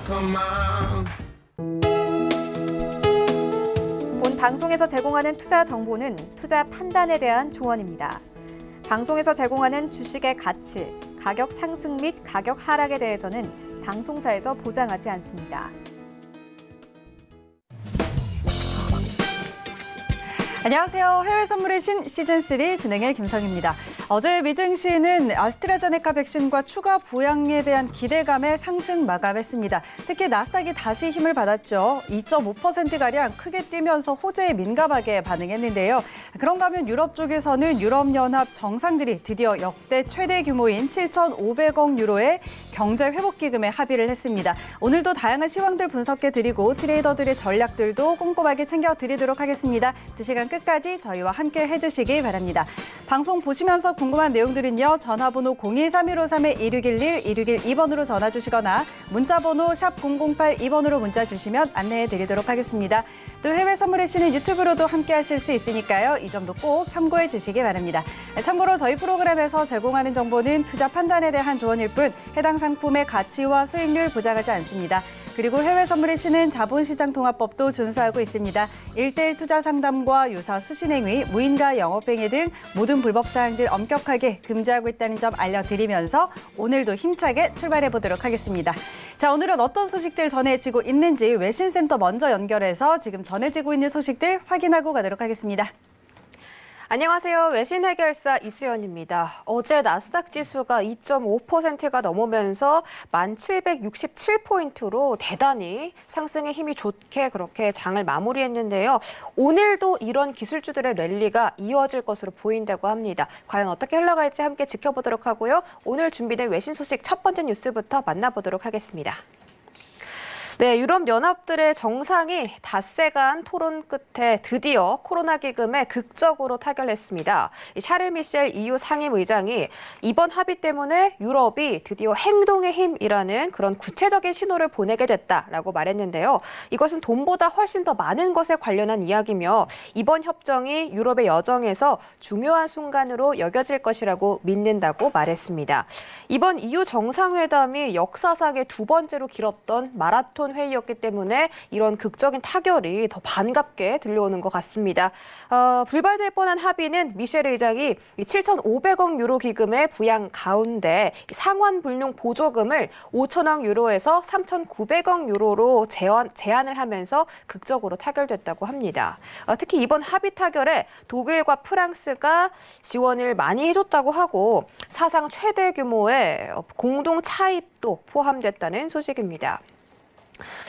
본 방송에서 제공하는 투자 정보는 투자 판단에 대한 조언입니다. 방송에서 제공하는 주식의 가치, 가격 상승 및 가격 하락에 대해서는 방송사에서 보장하지 않습니다. 안녕하세요. 해외 선물의 신 시즌3 진행의 김성입니다. 어제 미증시는 아스트라제네카 백신과 추가 부양에 대한 기대감에 상승 마감했습니다. 특히 나스닥이 다시 힘을 받았죠. 2.5%가량 크게 뛰면서 호재에 민감하게 반응했는데요. 그런가 하면 유럽 쪽에서는 유럽연합 정상들이 드디어 역대 최대 규모인 7,500억 유로의 경제회복기금에 합의를 했습니다. 오늘도 다양한 시황들 분석해드리고 트레이더들의 전략들도 꼼꼼하게 챙겨드리도록 하겠습니다. 2시간 끝까지 저희와 함께 해주시기 바랍니다. 방송 보시면서 궁금한 내용들은요. 전화번호 023153-1611, 1612번으로 전화 주시거나 문자번호 샵 0082번으로 문자 주시면 안내해드리도록 하겠습니다. 또 해외 선물의 신은 유튜브로도 함께 하실 수 있으니까요. 이 점도 꼭 참고해 주시기 바랍니다. 참고로 저희 프로그램에서 제공하는 정보는 투자 판단에 대한 조언일 뿐 해당 상품의 가치와 수익률 보장하지 않습니다. 그리고 해외 선물의 신은 자본시장통합법도 준수하고 있습니다. 1:1 투자 상담과 유사 수신행위, 무인가 영업행위 등 모든 불법 사항들 엄격하게 금지하고 있다는 점 알려드리면서 오늘도 힘차게 출발해 보도록 하겠습니다. 자, 오늘은 어떤 소식들 전해지고 있는지 외신센터 먼저 연결해서 지금 전해지고 있는 소식들 확인하고 가도록 하겠습니다. 안녕하세요. 외신 해결사 이수연입니다. 어제 나스닥 지수가 2.5%가 넘으면서 1,767포인트로 대단히 상승의 힘이 좋게 그렇게 장을 마무리했는데요. 오늘도 이런 기술주들의 랠리가 이어질 것으로 보인다고 합니다. 과연 어떻게 흘러갈지 함께 지켜보도록 하고요. 오늘 준비된 외신 소식 첫 번째 뉴스부터 만나보도록 하겠습니다. 네, 유럽연합들의 정상이 닷새간 토론 끝에 드디어 코로나 기금에 극적으로 타결했습니다. 샤르 미셸 EU 상임의장이 이번 합의 때문에 유럽이 드디어 행동의 힘이라는 그런 구체적인 신호를 보내게 됐다라고 말했는데요. 이것은 돈보다 훨씬 더 많은 것에 관련한 이야기며 이번 협정이 유럽의 여정에서 중요한 순간으로 여겨질 것이라고 믿는다고 말했습니다. 이번 EU 정상회담이 역사상의 두 번째로 길었던 마라톤 회의였기 때문에 이런 극적인 타결이 더 반갑게 들려오는 것 같습니다. 불발될 뻔한 합의는 미셸 의장이 7,500억 유로 기금의 부양 가운데 상환 불용 보조금을 5천억 유로에서 3,900억 유로로 제한을 하면서 극적으로 타결됐다고 합니다. 특히 이번 합의 타결에 독일과 프랑스가 지원을 많이 해줬다고 하고 사상 최대 규모의 공동 차입도 포함됐다는 소식입니다.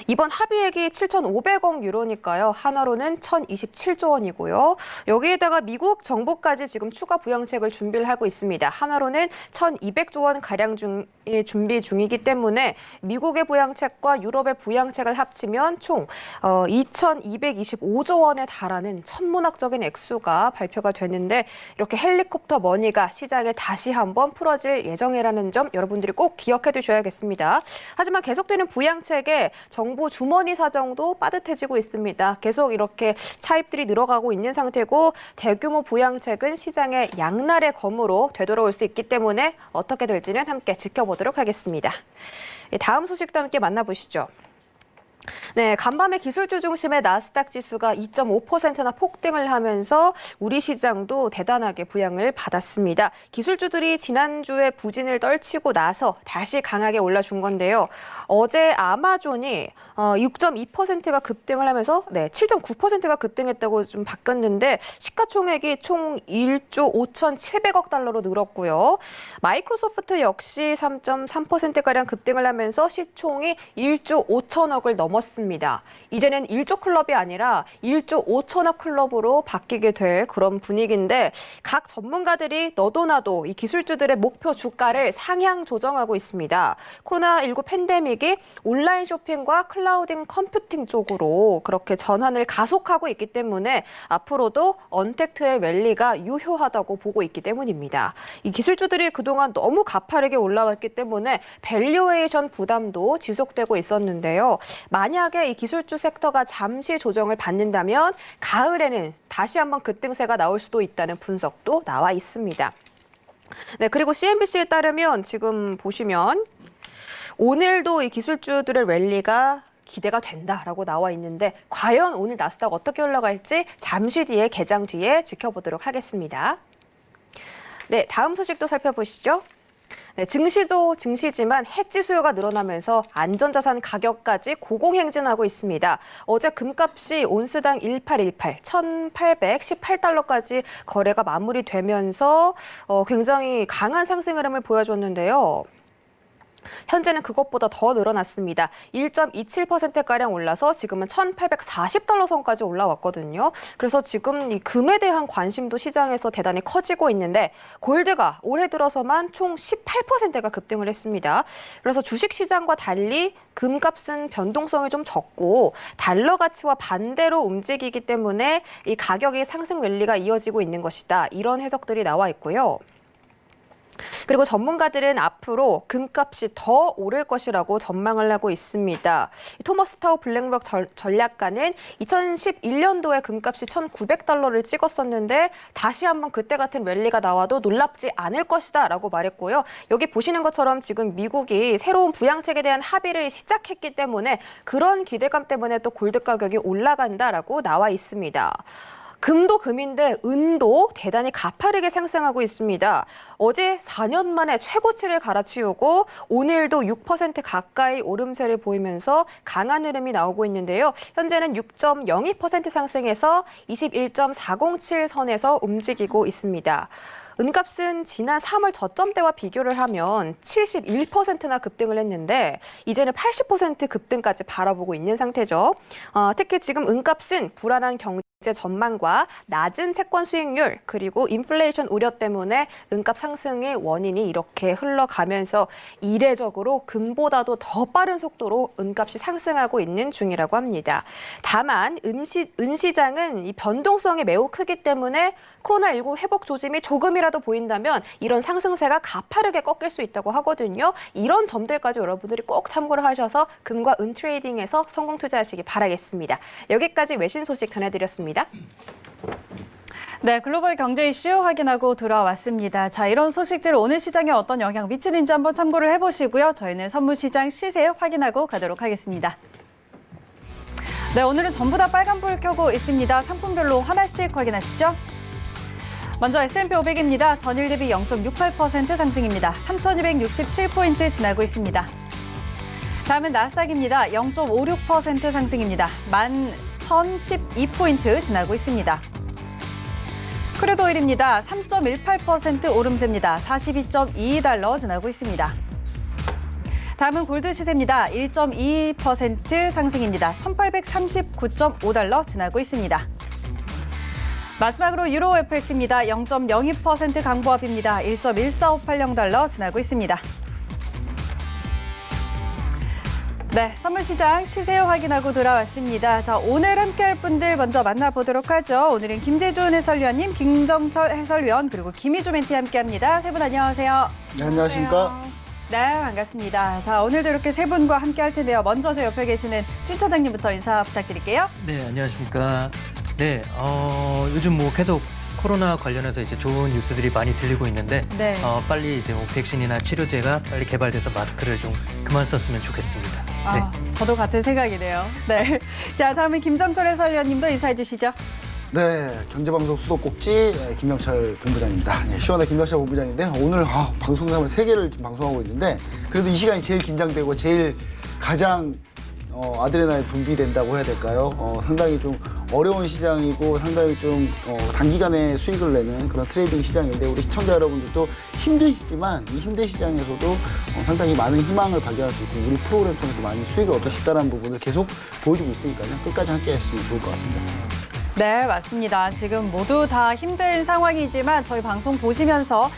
이번 합의액이 7,500억 유로니까요. 한화로는 1,027조 원이고요. 여기에다가 미국 정부까지 지금 추가 부양책을 준비를 하고 있습니다. 한화로는 1,200조 원 가량 준비 중이기 때문에 미국의 부양책과 유럽의 부양책을 합치면 총 2,225조 원에 달하는 천문학적인 액수가 발표가 됐는데 이렇게 헬리콥터 머니가 시장에 다시 한번 풀어질 예정이라는 점 여러분들이 꼭 기억해 두셔야겠습니다. 하지만 계속되는 부양책에 정부 주머니 사정도 빠듯해지고 있습니다. 계속 이렇게 차입들이 늘어가고 있는 상태고 대규모 부양책은 시장의 양날의 검으로 되돌아올 수 있기 때문에 어떻게 될지는 함께 지켜보도록 하겠습니다. 다음 소식도 함께 만나보시죠. 네, 간밤에 기술주 중심의 나스닥 지수가 2.5%나 폭등을 하면서 우리 시장도 대단하게 부양을 받았습니다. 기술주들이 지난주에 부진을 떨치고 나서 다시 강하게 올라준 건데요. 어제 아마존이 6.2%가 급등을 하면서 7.9%가 급등했다고 좀 바뀌었는데 시가총액이 총 1조 5,700억 달러로 늘었고요. 마이크로소프트 역시 3.3%가량 급등을 하면서 시총이 1조 5천억을 넘었습니다. 이제는 1조 클럽이 아니라 1조 5천억 클럽으로 바뀌게 될 그런 분위기인데 각 전문가들이 너도 나도 이 기술주들의 목표 주가를 상향 조정하고 있습니다. 코로나19 팬데믹이 온라인 쇼핑과 클라우딩 컴퓨팅 쪽으로 그렇게 전환을 가속하고 있기 때문에 앞으로도 언택트의 랠리가 유효하다고 보고 있기 때문입니다. 이 기술주들이 그동안 너무 가파르게 올라왔기 때문에 밸류에이션 부담도 지속되고 있었는데요. 만약에 이 기술주 섹터가 잠시 조정을 받는다면 가을에는 다시 한번 급등세가 나올 수도 있다는 분석도 나와 있습니다. 네, 그리고 CNBC에 따르면 지금 보시면 오늘도 이 기술주들의 랠리가 기대가 된다라고 나와 있는데 과연 오늘 나스닥 어떻게 올라갈지 잠시 뒤에 개장 뒤에 지켜보도록 하겠습니다. 네, 다음 소식도 살펴보시죠. 네, 증시도 증시지만 해지 수요가 늘어나면서 안전자산 가격까지 고공행진하고 있습니다. 어제 금값이 온스당 1818, 1,818달러까지 거래가 마무리되면서 굉장히 강한 상승 흐름을 보여줬는데요. 현재는 그것보다 더 늘어났습니다. 1.27%가량 올라서 지금은 1,840달러 선까지 올라왔거든요. 그래서 지금 이 금에 대한 관심도 시장에서 대단히 커지고 있는데 골드가 올해 들어서만 총 18%가 급등을 했습니다. 그래서 주식시장과 달리 금값은 변동성이 좀 적고 달러 가치와 반대로 움직이기 때문에 이 가격의 상승 랠리가 이어지고 있는 것이다. 이런 해석들이 나와 있고요. 그리고 전문가들은 앞으로 금값이 더 오를 것이라고 전망을 하고 있습니다. 토머스 타우 블랙록 전략가는 2011년도에 금값이 1,900달러를 찍었었는데 다시 한번 그때 같은 랠리가 나와도 놀랍지 않을 것이다 라고 말했고요. 여기 보시는 것처럼 지금 미국이 새로운 부양책에 대한 합의를 시작했기 때문에 그런 기대감 때문에 또 골드 가격이 올라간다라고 나와 있습니다. 금도 금인데 은도 대단히 가파르게 상승하고 있습니다. 어제 4년 만에 최고치를 갈아치우고 오늘도 6% 가까이 오름세를 보이면서 강한 흐름이 나오고 있는데요. 현재는 6.02% 상승해서 21.407 선에서 움직이고 있습니다. 은값은 지난 3월 저점대와 비교를 하면 71%나 급등을 했는데 이제는 80% 급등까지 바라보고 있는 상태죠. 특히 지금 은값은 불안한 경제 전망과 낮은 채권 수익률 그리고 인플레이션 우려 때문에 은값 상승의 원인이 이렇게 흘러가면서 이례적으로 금보다도 더 빠른 속도로 은값이 상승하고 있는 중이라고 합니다. 다만 은시장은 이 변동성이 매우 크기 때문에 코로나19 회복 조짐이 조금이라도 보인다면 이런 상승세가 가파르게 꺾일 수 있다고 하거든요. 이런 점들까지 여러분들이 꼭 참고를 하셔서 금과 은 트레이딩에서 성공 투자하시기 바라겠습니다. 여기까지 외신 소식 전해드렸습니다. 네, 글로벌 경제 이슈 확인하고 돌아왔습니다. 자, 이런 소식들 오늘 시장에 어떤 영향 미치는지 한번 참고를 해보시고요. 저희는 선물시장 시세 확인하고 가도록 하겠습니다. 네, 오늘은 전부 다 빨간불 켜고 있습니다. 상품별로 하나씩 확인하시죠. 먼저 S&P 500입니다. 전일 대비 0.68% 상승입니다. 3,267포인트 지나고 있습니다. 다음은 나스닥입니다. 0.56% 상승입니다. 11,012포인트 지나고 있습니다. 크루드 오일입니다. 3.18% 오름세입니다. 42.22달러 지나고 있습니다. 다음은 골드 시세입니다. 1.22% 상승입니다. 1,839.5달러 지나고 있습니다. 마지막으로 유로 FX입니다. 0.02% 강보합입니다. 1.14580달러 지나고 있습니다. 네, 선물시장 시세 확인하고 돌아왔습니다. 자, 오늘 함께할 분들 먼저 만나보도록 하죠. 오늘은 김재준 해설위원님, 김정철 해설위원, 그리고 김희주 멘티 함께합니다. 세 분 안녕하세요. 네, 안녕하십니까. 네, 반갑습니다. 자, 오늘도 이렇게 세 분과 함께할 텐데요. 먼저 제 옆에 계시는 준 차장님부터 인사 부탁드릴게요. 네, 안녕하십니까. 네, 요즘 뭐 계속 코로나 관련해서 이제 좋은 뉴스들이 많이 들리고 있는데 네. 빨리 이제 뭐 백신이나 치료제가 빨리 개발돼서 마스크를 좀 그만 썼으면 좋겠습니다. 네. 저도 같은 생각이네요. 네. 자, 다음은 김정철 해설위원님도 인사해 주시죠. 네, 경제방송 수도꼭지 김영철 본부장입니다. 네, 시원한 김영철 본부장인데 오늘 방송을 3개를 지금 방송하고 있는데 그래도 이 시간이 제일 긴장되고 제일 가장 아드레날린 분비된다고 해야 될까요? 상당히 좀 어려운 시장이고 상당히 좀 단기간에 수익을 내는 그런 트레이딩 시장인데 우리 시청자 여러분들도 힘드시지만 이 힘든 시장에서도 상당히 많은 희망을 발견할 수 있고 우리 프로그램 통해서 많이 수익을 얻을 수 있다는 부분을 계속 보여주고 있으니까요. 끝까지 함께 하시면 좋을 것 같습니다. 네, 맞습니다. 지금 모두 다 힘든 상황이지만 저희 방송 보시면서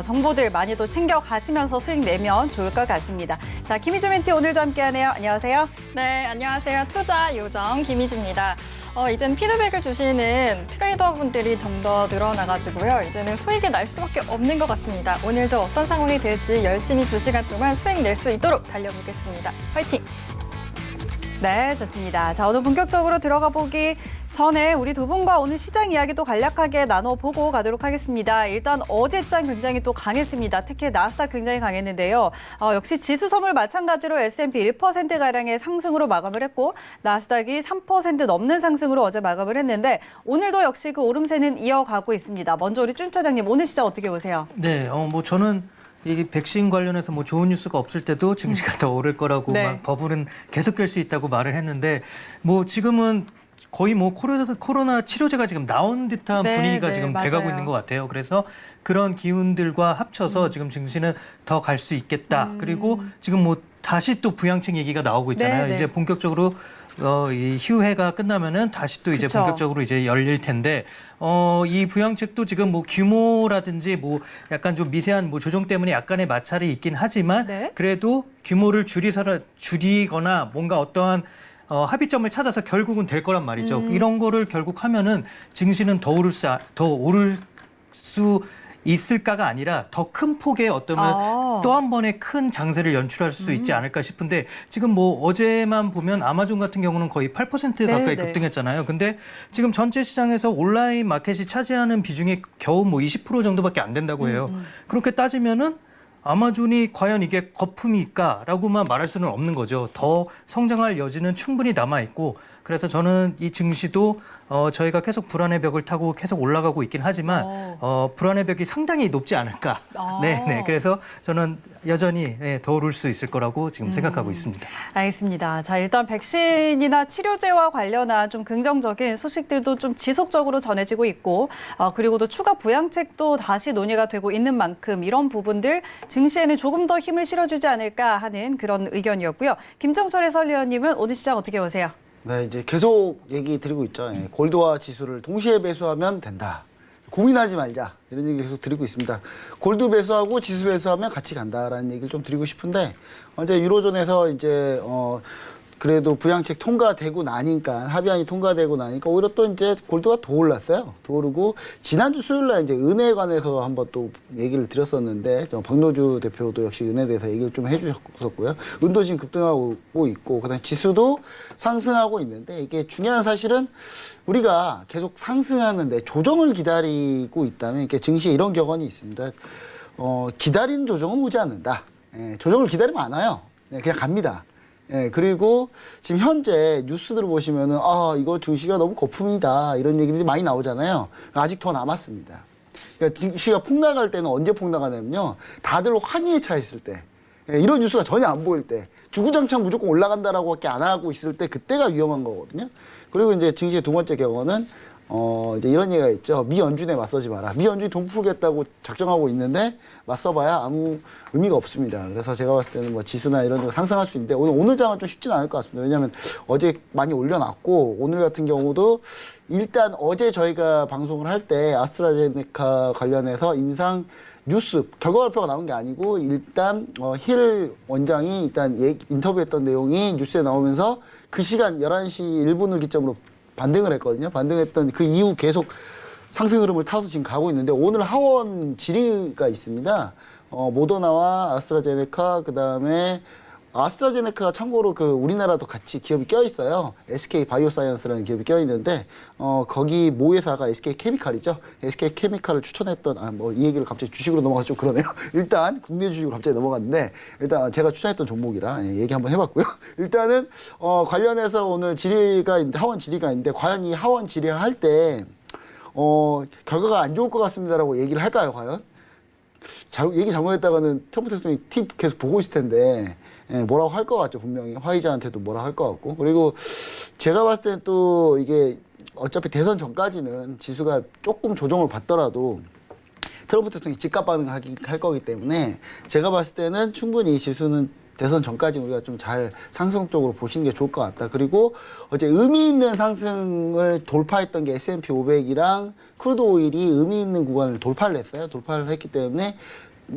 정보들 많이 또 챙겨가시면서 수익 내면 좋을 것 같습니다. 자, 김희주 멘티 오늘도 함께하네요. 안녕하세요. 네, 안녕하세요. 투자 요정 김희주입니다. 이제는 피드백을 주시는 트레이더분들이 좀 더 늘어나가지고요. 이제는 수익이 날 수밖에 없는 것 같습니다. 오늘도 어떤 상황이 될지 열심히 2시간 동안 수익 낼 수 있도록 달려보겠습니다. 화이팅! 네, 좋습니다. 자, 오늘 본격적으로 들어가 보기 전에 우리 두 분과 오늘 시장 이야기도 간략하게 나눠보고 가도록 하겠습니다. 일단 어제장 굉장히 또 강했습니다. 특히 나스닥 굉장히 강했는데요. 역시 지수 선물 마찬가지로 S&P 1%가량의 상승으로 마감을 했고 나스닥이 3% 넘는 상승으로 어제 마감을 했는데 오늘도 역시 그 오름세는 이어가고 있습니다. 먼저 우리 준 차장님 오늘 시장 어떻게 보세요? 네, 뭐 저는 이 백신 관련해서 뭐 좋은 뉴스가 없을 때도 증시가 더 오를 거라고 네. 막 버블은 계속될 수 있다고 말을 했는데 뭐 지금은 거의 뭐 코로나 치료제가 지금 나온 듯한 네, 분위기가 네, 지금 맞아요. 돼가고 있는 것 같아요. 그래서 그런 기운들과 합쳐서 지금 증시는 더 갈 수 있겠다. 그리고 지금 뭐 다시 또 부양책 얘기가 나오고 있잖아요. 네, 네. 이제 본격적으로 이 휴회가 끝나면은 다시 또 이제 그쵸. 본격적으로 이제 열릴 텐데 이 부양책도 지금 뭐 규모라든지 뭐 약간 좀 미세한 뭐 조정 때문에 약간의 마찰이 있긴 하지만 네. 그래도 규모를 줄이거나 뭔가 어떠한 합의점을 찾아서 결국은 될 거란 말이죠. 이런 거를 결국 하면은 증시는 더 오를 수 있을까가 아니라 더 큰 폭의 또 한 번의 큰 장세를 연출할 수 있지 않을까 싶은데 지금 뭐 어제만 보면 아마존 같은 경우는 거의 8% 가까이 네. 급등했잖아요. 근데 지금 전체 시장에서 온라인 마켓이 차지하는 비중이 겨우 뭐 20% 정도밖에 안 된다고 해요. 그렇게 따지면은 아마존이 과연 이게 거품일까라고만 말할 수는 없는 거죠. 더 성장할 여지는 충분히 남아 있고 그래서 저는 이 증시도 저희가 계속 불안의 벽을 타고 계속 올라가고 있긴 하지만 불안의 벽이 상당히 높지 않을까. 네. 그래서 저는 여전히 더 오를 수 있을 거라고 지금 생각하고 있습니다. 알겠습니다. 자, 일단 백신이나 치료제와 관련한 좀 긍정적인 소식들도 좀 지속적으로 전해지고 있고, 그리고 또 추가 부양책도 다시 논의가 되고 있는 만큼 이런 부분들 증시에는 조금 더 힘을 실어주지 않을까 하는 그런 의견이었고요. 김정철 해설위원님은 오늘 시장 어떻게 보세요? 네, 이제 계속 얘기 드리고 있죠. 골드와 지수를 동시에 배수하면 된다. 고민하지 말자. 이런 얘기 계속 드리고 있습니다. 골드 배수하고 지수 배수하면 같이 간다라는 얘기를 좀 드리고 싶은데, 이제 유로존에서 이제, 그래도 부양책 통과되고 나니까, 합의안이 통과되고 나니까 오히려 또 이제 골드가 더 올랐어요. 더 오르고, 지난주 수요일 날 이제 은혜에 관해서 한번 또 얘기를 드렸었는데, 박노주 대표도 역시 은혜에 대해서 얘기를 좀 해주셨었고요. 은도 지금 급등하고 있고, 그 다음에 지수도 상승하고 있는데, 이게 중요한 사실은 우리가 계속 상승하는데 조정을 기다리고 있다면, 이렇게 증시에 이런 격언이 있습니다. 기다리는 조정은 오지 않는다. 조정을 기다리면 안 와요. 그냥 갑니다. 그리고 지금 현재 뉴스들을 보시면은, 이거 증시가 너무 거품이다. 이런 얘기들이 많이 나오잖아요. 아직 더 남았습니다. 그러니까 증시가 폭락할 때는 언제 폭락하냐면요. 다들 환희에 차 있을 때. 이런 뉴스가 전혀 안 보일 때. 주구장창 무조건 올라간다라고 밖에 안 하고 있을 때 그때가 위험한 거거든요. 그리고 이제 증시의 두 번째 경우는 이제 이런 얘기가 있죠. 미 연준에 맞서지 마라. 미 연준이 돈 풀겠다고 작정하고 있는데 맞서봐야 아무 의미가 없습니다. 그래서 제가 봤을 때는 뭐 지수나 이런 거 상승할 수 있는데 오늘 장은 좀 쉽지는 않을 것 같습니다. 왜냐하면 어제 많이 올려놨고 오늘 같은 경우도 일단 어제 저희가 방송을 할 때 아스트라제네카 관련해서 임상 뉴스 결과 발표가 나온 게 아니고 일단 힐 원장이 일단 인터뷰했던 내용이 뉴스에 나오면서 그 시간 11시 1분을 기점으로 반등을 했거든요. 반등했던 그 이후 계속 상승 흐름을 타서 지금 가고 있는데 오늘 하원 질의가 있습니다. 모더나와 아스트라제네카 그다음에 아스트라제네카가 참고로 그 우리나라도 같이 기업이 껴 있어요. SK 바이오사이언스라는 기업이 껴 있는데 거기 모회사가 SK 케미칼이죠. SK 케미칼을 추천했던 이 얘기를 갑자기 주식으로 넘어가서 좀 그러네요. 일단 국내 주식으로 갑자기 넘어갔는데 일단 제가 추천했던 종목이라 얘기 한번 해봤고요. 일단은 관련해서 오늘 질의가 있는데 하원 질의가 있는데 과연 이 하원 질의를 할 때 결과가 안 좋을 것 같습니다라고 얘기를 할까요, 과연? 얘기 잘못했다가는 트럼프 대통령이 팁 계속 보고 있을 텐데 뭐라고 할 것 같죠. 분명히 화이자한테도 뭐라 할 것 같고 그리고 제가 봤을 때는 또 이게 어차피 대선 전까지는 지수가 조금 조정을 받더라도 트럼프 대통령이 집값 반응할 거기 때문에 제가 봤을 때는 충분히 지수는 대선 전까지 우리가 좀 잘 상승 쪽으로 보시는 게 좋을 것 같다. 그리고 어제 의미 있는 상승을 돌파했던 게 S&P 500이랑 크루드 오일이 의미 있는 구간을 돌파를 했어요. 돌파를 했기 때문에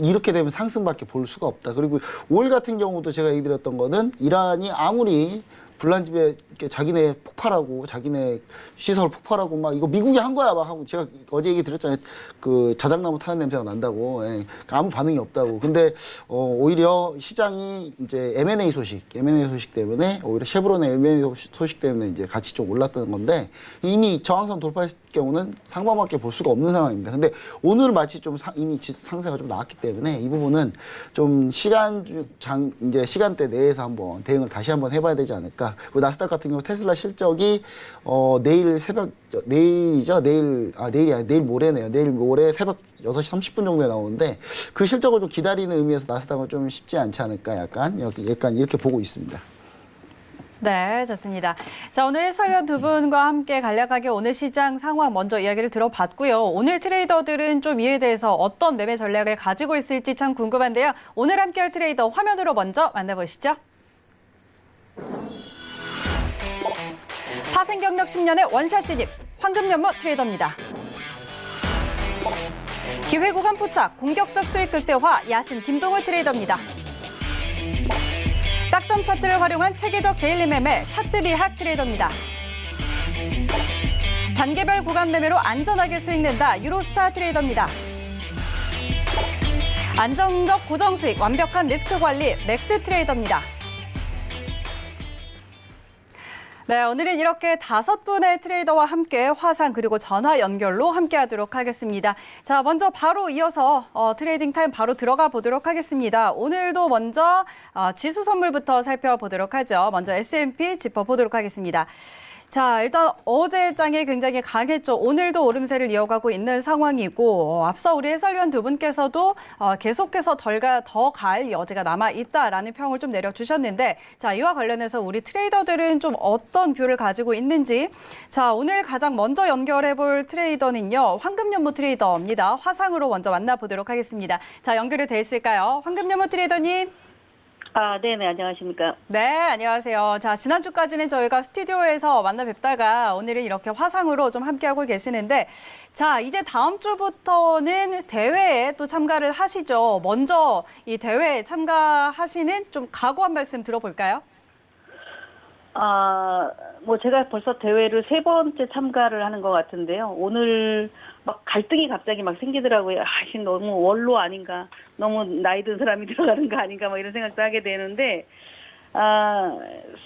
이렇게 되면 상승밖에 볼 수가 없다. 그리고 오일 같은 경우도 제가 얘기 드렸던 거는 이란이 아무리 불난 집에 이렇게 자기네 폭발하고 자기네 시설 폭발하고 막 이거 미국이 한 거야 막 하고 제가 어제 얘기 드렸잖아요. 그 자작나무 타는 냄새가 난다고. 예. 아무 반응이 없다고. 근데 오히려 시장이 이제 M&A 소식 때문에 오히려 쉐브론의 M&A 소식 때문에 이제 같이 좀 올랐던 건데 이미 저항선 돌파했을 경우는 상방밖에 볼 수가 없는 상황입니다. 근데 오늘 마치 좀 이미 상세가 좀 나왔기 때문에 이 부분은 좀 이제 시간대 내에서 한번 대응을 다시 한번 해봐야 되지 않을까. 나스닥 같은 경우 테슬라 실적이 내일 모레네요. 내일 모레 새벽 6시 30분 정도에 나오는데 그 실적을 좀 기다리는 의미에서 나스닥은 좀 쉽지 않지 않을까 약간 이렇게 보고 있습니다. 네, 좋습니다. 자, 오늘 해설위원 두 분과 함께 간략하게 오늘 시장 상황 먼저 이야기를 들어봤고요. 오늘 트레이더들은 좀 이에 대해서 어떤 매매 전략을 가지고 있을지 참 궁금한데요. 오늘 함께할 트레이더 화면으로 먼저 만나보시죠. 파생 경력 10년의 원샷 진입, 황금연못 트레이더입니다. 기회 구간 포착, 공격적 수익 극대화, 야신 김동호 트레이더입니다. 딱점 차트를 활용한 체계적 데일리 매매, 차트 비학 트레이더입니다. 단계별 구간 매매로 안전하게 수익 낸다, 유로스타 트레이더입니다. 안정적 고정 수익, 완벽한 리스크 관리, 맥스 트레이더입니다. 네, 오늘은 이렇게 5분의 트레이더와 함께 화상 그리고 전화 연결로 함께하도록 하겠습니다. 자, 먼저 바로 이어서 트레이딩 타임 바로 들어가 보도록 하겠습니다. 오늘도 먼저 지수 선물부터 살펴보도록 하죠. 먼저 S&P 짚어보도록 하겠습니다. 자, 일단 어제 장이 굉장히 강했죠. 오늘도 오름세를 이어가고 있는 상황이고 앞서 우리 해설위원 두 분께서도 계속해서 더 갈 여지가 남아있다라는 평을 좀 내려주셨는데 자, 이와 관련해서 우리 트레이더들은 좀 어떤 뷰를 가지고 있는지 자, 오늘 가장 먼저 연결해볼 트레이더는요. 황금연못 트레이더입니다. 화상으로 먼저 만나보도록 하겠습니다. 자, 연결이 돼 있을까요? 황금연못 트레이더님. 네네, 안녕하십니까. 네, 안녕하세요. 자, 지난주까지는 저희가 스튜디오에서 만나 뵙다가 오늘은 이렇게 화상으로 좀 함께하고 계시는데 자, 이제 다음 주부터는 대회에 또 참가를 하시죠. 먼저 이 대회에 참가하시는 좀 각오 한 말씀 들어볼까요? 제가 벌써 대회를 3번째 참가를 하는 것 같은데요. 오늘 막 갈등이 갑자기 막 생기더라고요. 너무 원로 아닌가. 너무 나이 든 사람이 들어가는 거 아닌가. 이런 생각도 하게 되는데,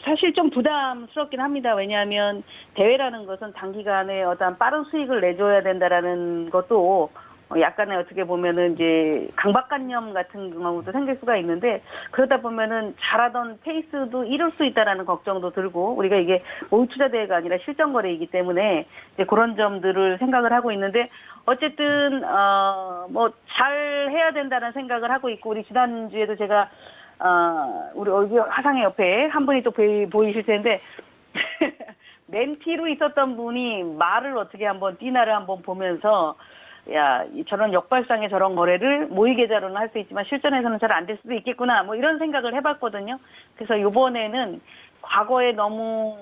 사실 좀 부담스럽긴 합니다. 왜냐하면 대회라는 것은 단기간에 어떤 빠른 수익을 내줘야 된다라는 것도 약간의 어떻게 보면은 이제 강박관념 같은 경우도 생길 수가 있는데 그러다 보면은 잘하던 페이스도 잃을 수 있다라는 걱정도 들고 우리가 이게 모의투자 대회가 아니라 실전 거래이기 때문에 이제 그런 점들을 생각을 하고 있는데 어쨌든 잘 해야 된다는 생각을 하고 있고 우리 지난주에도 제가 우리 여기 화상의 옆에 한 분이 또 보이실 텐데 멘티로 있었던 분이 말을 어떻게 한번 띠나를 한번 보면서 저런 역발상의 저런 거래를 모의 계좌로는 할 수 있지만 실전에서는 잘 안 될 수도 있겠구나. 이런 생각을 해봤거든요. 그래서 이번에는 과거에 너무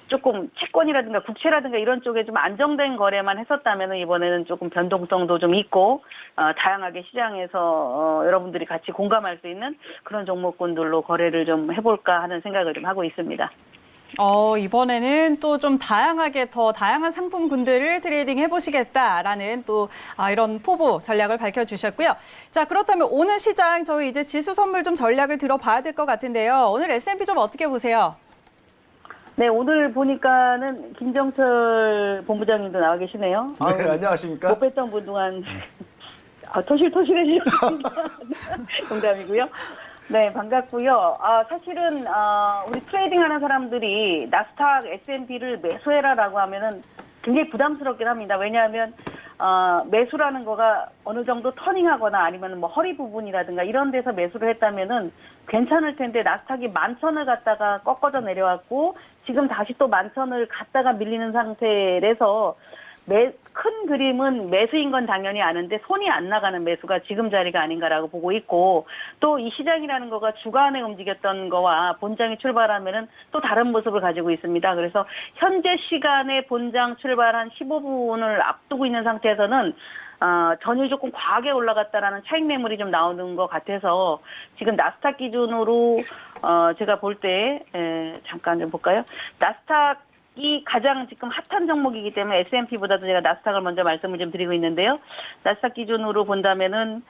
조금 채권이라든가 국채라든가 이런 쪽에 좀 안정된 거래만 했었다면 이번에는 조금 변동성도 좀 있고 다양하게 시장에서 여러분들이 같이 공감할 수 있는 그런 종목군들로 거래를 좀 해볼까 하는 생각을 좀 하고 있습니다. 이번에는 또 좀 더 다양한 상품군들을 트레이딩 해보시겠다라는 또 이런 포부 전략을 밝혀주셨고요. 자, 그렇다면 오늘 시장 저희 이제 지수 선물 좀 전략을 들어봐야 될 것 같은데요. 오늘 S&P 좀 어떻게 보세요? 네, 오늘 보니까는 김정철 본부장님도 나와 계시네요. 네, 안녕하십니까? 못 뵀던 분 동안 토실토실해지셨습니다. 농담이고요. 네, 반갑고요. 사실은 우리 트레이딩 하는 사람들이 나스닥 S&P를 매수해라라고 하면은 굉장히 부담스럽긴 합니다. 왜냐하면 매수라는 거가 어느 정도 터닝하거나 아니면 허리 부분이라든가 이런 데서 매수를 했다면은 괜찮을 텐데 나스닥이 11,000을 갔다가 꺾어져 내려왔고 지금 다시 또 11,000을 갔다가 밀리는 상태라서 큰 그림은 매수인 건 당연히 아는데 손이 안 나가는 매수가 지금 자리가 아닌가라고 보고 있고 또 이 시장이라는 거가 주간에 움직였던 거와 본장이 출발하면은 또 다른 모습을 가지고 있습니다. 그래서 현재 시간에 본장 출발 한 15분을 앞두고 있는 상태에서는 전일 조금 과하게 올라갔다라는 차익 매물이 좀 나오는 것 같아서 지금 나스닥 기준으로 제가 볼 때 잠깐 좀 볼까요? 나스닥이 가장 지금 핫한 종목이기 때문에 S&P보다도 제가 나스닥을 먼저 말씀을 좀 드리고 있는데요. 나스닥 기준으로 본다면은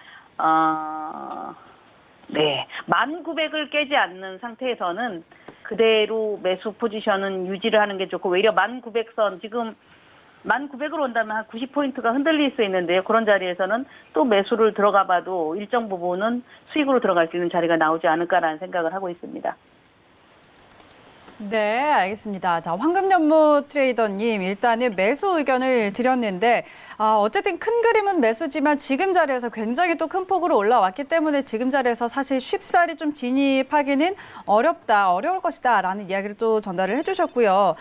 네, 1900을 깨지 않는 상태에서는 그대로 매수 포지션은 유지를 하는 게 좋고, 오히려 1900선, 지금 1900으로 온다면 한 90포인트가 흔들릴 수 있는데요. 그런 자리에서는 또 매수를 들어가 봐도 일정 부분은 수익으로 들어갈 수 있는 자리가 나오지 않을까라는 생각을 하고 있습니다. 네, 알겠습니다. 자, 황금연못 트레이더님, 일단은 매수 의견을 드렸는데, 어쨌든 큰 그림은 매수지만 지금 자리에서 굉장히 또 큰 폭으로 올라왔기 때문에 지금 자리에서 사실 쉽사리 좀 진입하기는 어려울 것이다 라는 이야기를 또 전달을 해주셨고요.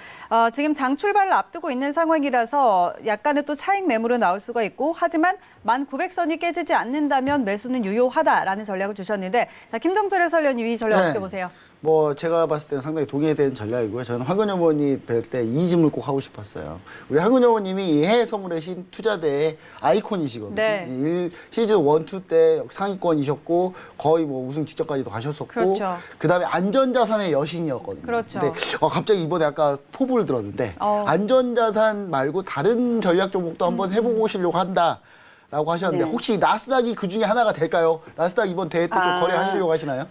지금 장 출발을 앞두고 있는 상황이라서 약간의 또 차익 매물은 나올 수가 있고, 하지만 1900선이 깨지지 않는다면 매수는 유효하다라는 전략을 주셨는데, 자, 김정철 해설위원님 이 전략 어떻게 보세요? 뭐 제가 봤을 때는 상당히 동의되는 전략이고요. 저는 황근영 의원이 뵐 때 이 질문을 꼭 하고 싶었어요. 우리 황근영 의원님이 이 해외 선물의 신 투자대의 아이콘이시거든요. 네. 시즌 1, 2 때 상위권이셨고 거의 뭐 우승 직전까지도 가셨었고, 그렇죠. 그다음에 안전자산의 여신이었거든요. 그렇죠. 근데 갑자기 이번에 아까 포부를 들었는데 안전자산 말고 다른 전략 종목도 한번 해보시려고 한다라고 하셨는데 네. 혹시 나스닥이 그 중에 하나가 될까요? 나스닥 이번 대회 때 좀 거래하시려고 하시나요?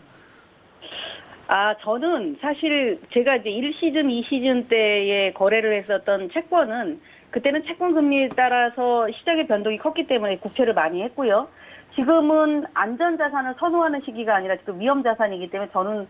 저는 사실 제가 이제 1시즌, 2시즌 때에 거래를 했었던 채권은 그때는 채권 금리에 따라서 시장의 변동이 컸기 때문에 국채를 많이 했고요. 지금은 안전자산을 선호하는 시기가 아니라 지금 위험자산이기 때문에 저는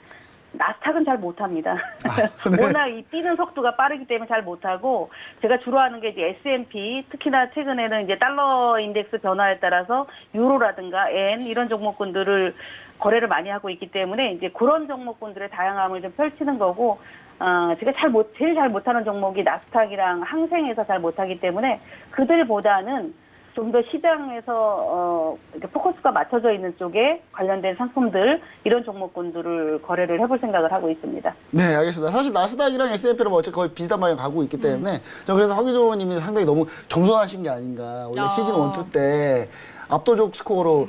나스닥은 잘 못합니다. 네. 워낙 이 뛰는 속도가 빠르기 때문에 잘 못하고, 제가 주로 하는 게 이제 S&P, 특히나 최근에는 이제 달러 인덱스 변화에 따라서 유로라든가 엔 이런 종목군들을 거래를 많이 하고 있기 때문에 이제 그런 종목군들의 다양함을 좀 펼치는 거고, 제가 제일 잘 못하는 종목이 나스닥이랑 항생에서 잘 못하기 때문에 그들보다는 좀 더 시장에서 이렇게 포커스가 맞춰져 있는 쪽에 관련된 상품들, 이런 종목군들을 거래를 해볼 생각을 하고 있습니다. 네, 알겠습니다. 사실 나스닥이랑 S&P는 뭐 거의 비슷한 방향 가고 있기 때문에 저는 그래서 황기조 의원님이 상당히 너무 겸손하신 게 아닌가. 원래 시즌 1, 2 때 압도적 스코어로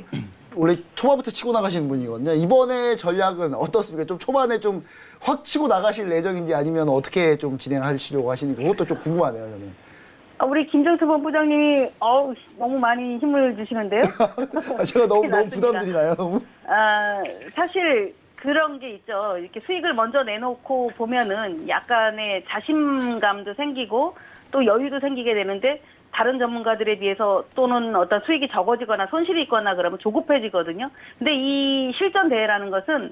원래 초반부터 치고 나가시는 분이거든요. 이번에 전략은 어떻습니까? 좀 초반에 좀 확 치고 나가실 예정인지 아니면 어떻게 좀 진행하시려고 하시는지 그것도 좀 궁금하네요, 저는. 우리 김정수 본부장님이 너무 많이 힘을 주시는데요. 제가 너무 맞습니다. 부담드리나요, 너무? 사실 그런 게 있죠. 이렇게 수익을 먼저 내놓고 보면은 약간의 자신감도 생기고 또 여유도 생기게 되는데, 다른 전문가들에 비해서 또는 어떤 수익이 적어지거나 손실이 있거나 그러면 조급해지거든요. 근데 이 실전 대회라는 것은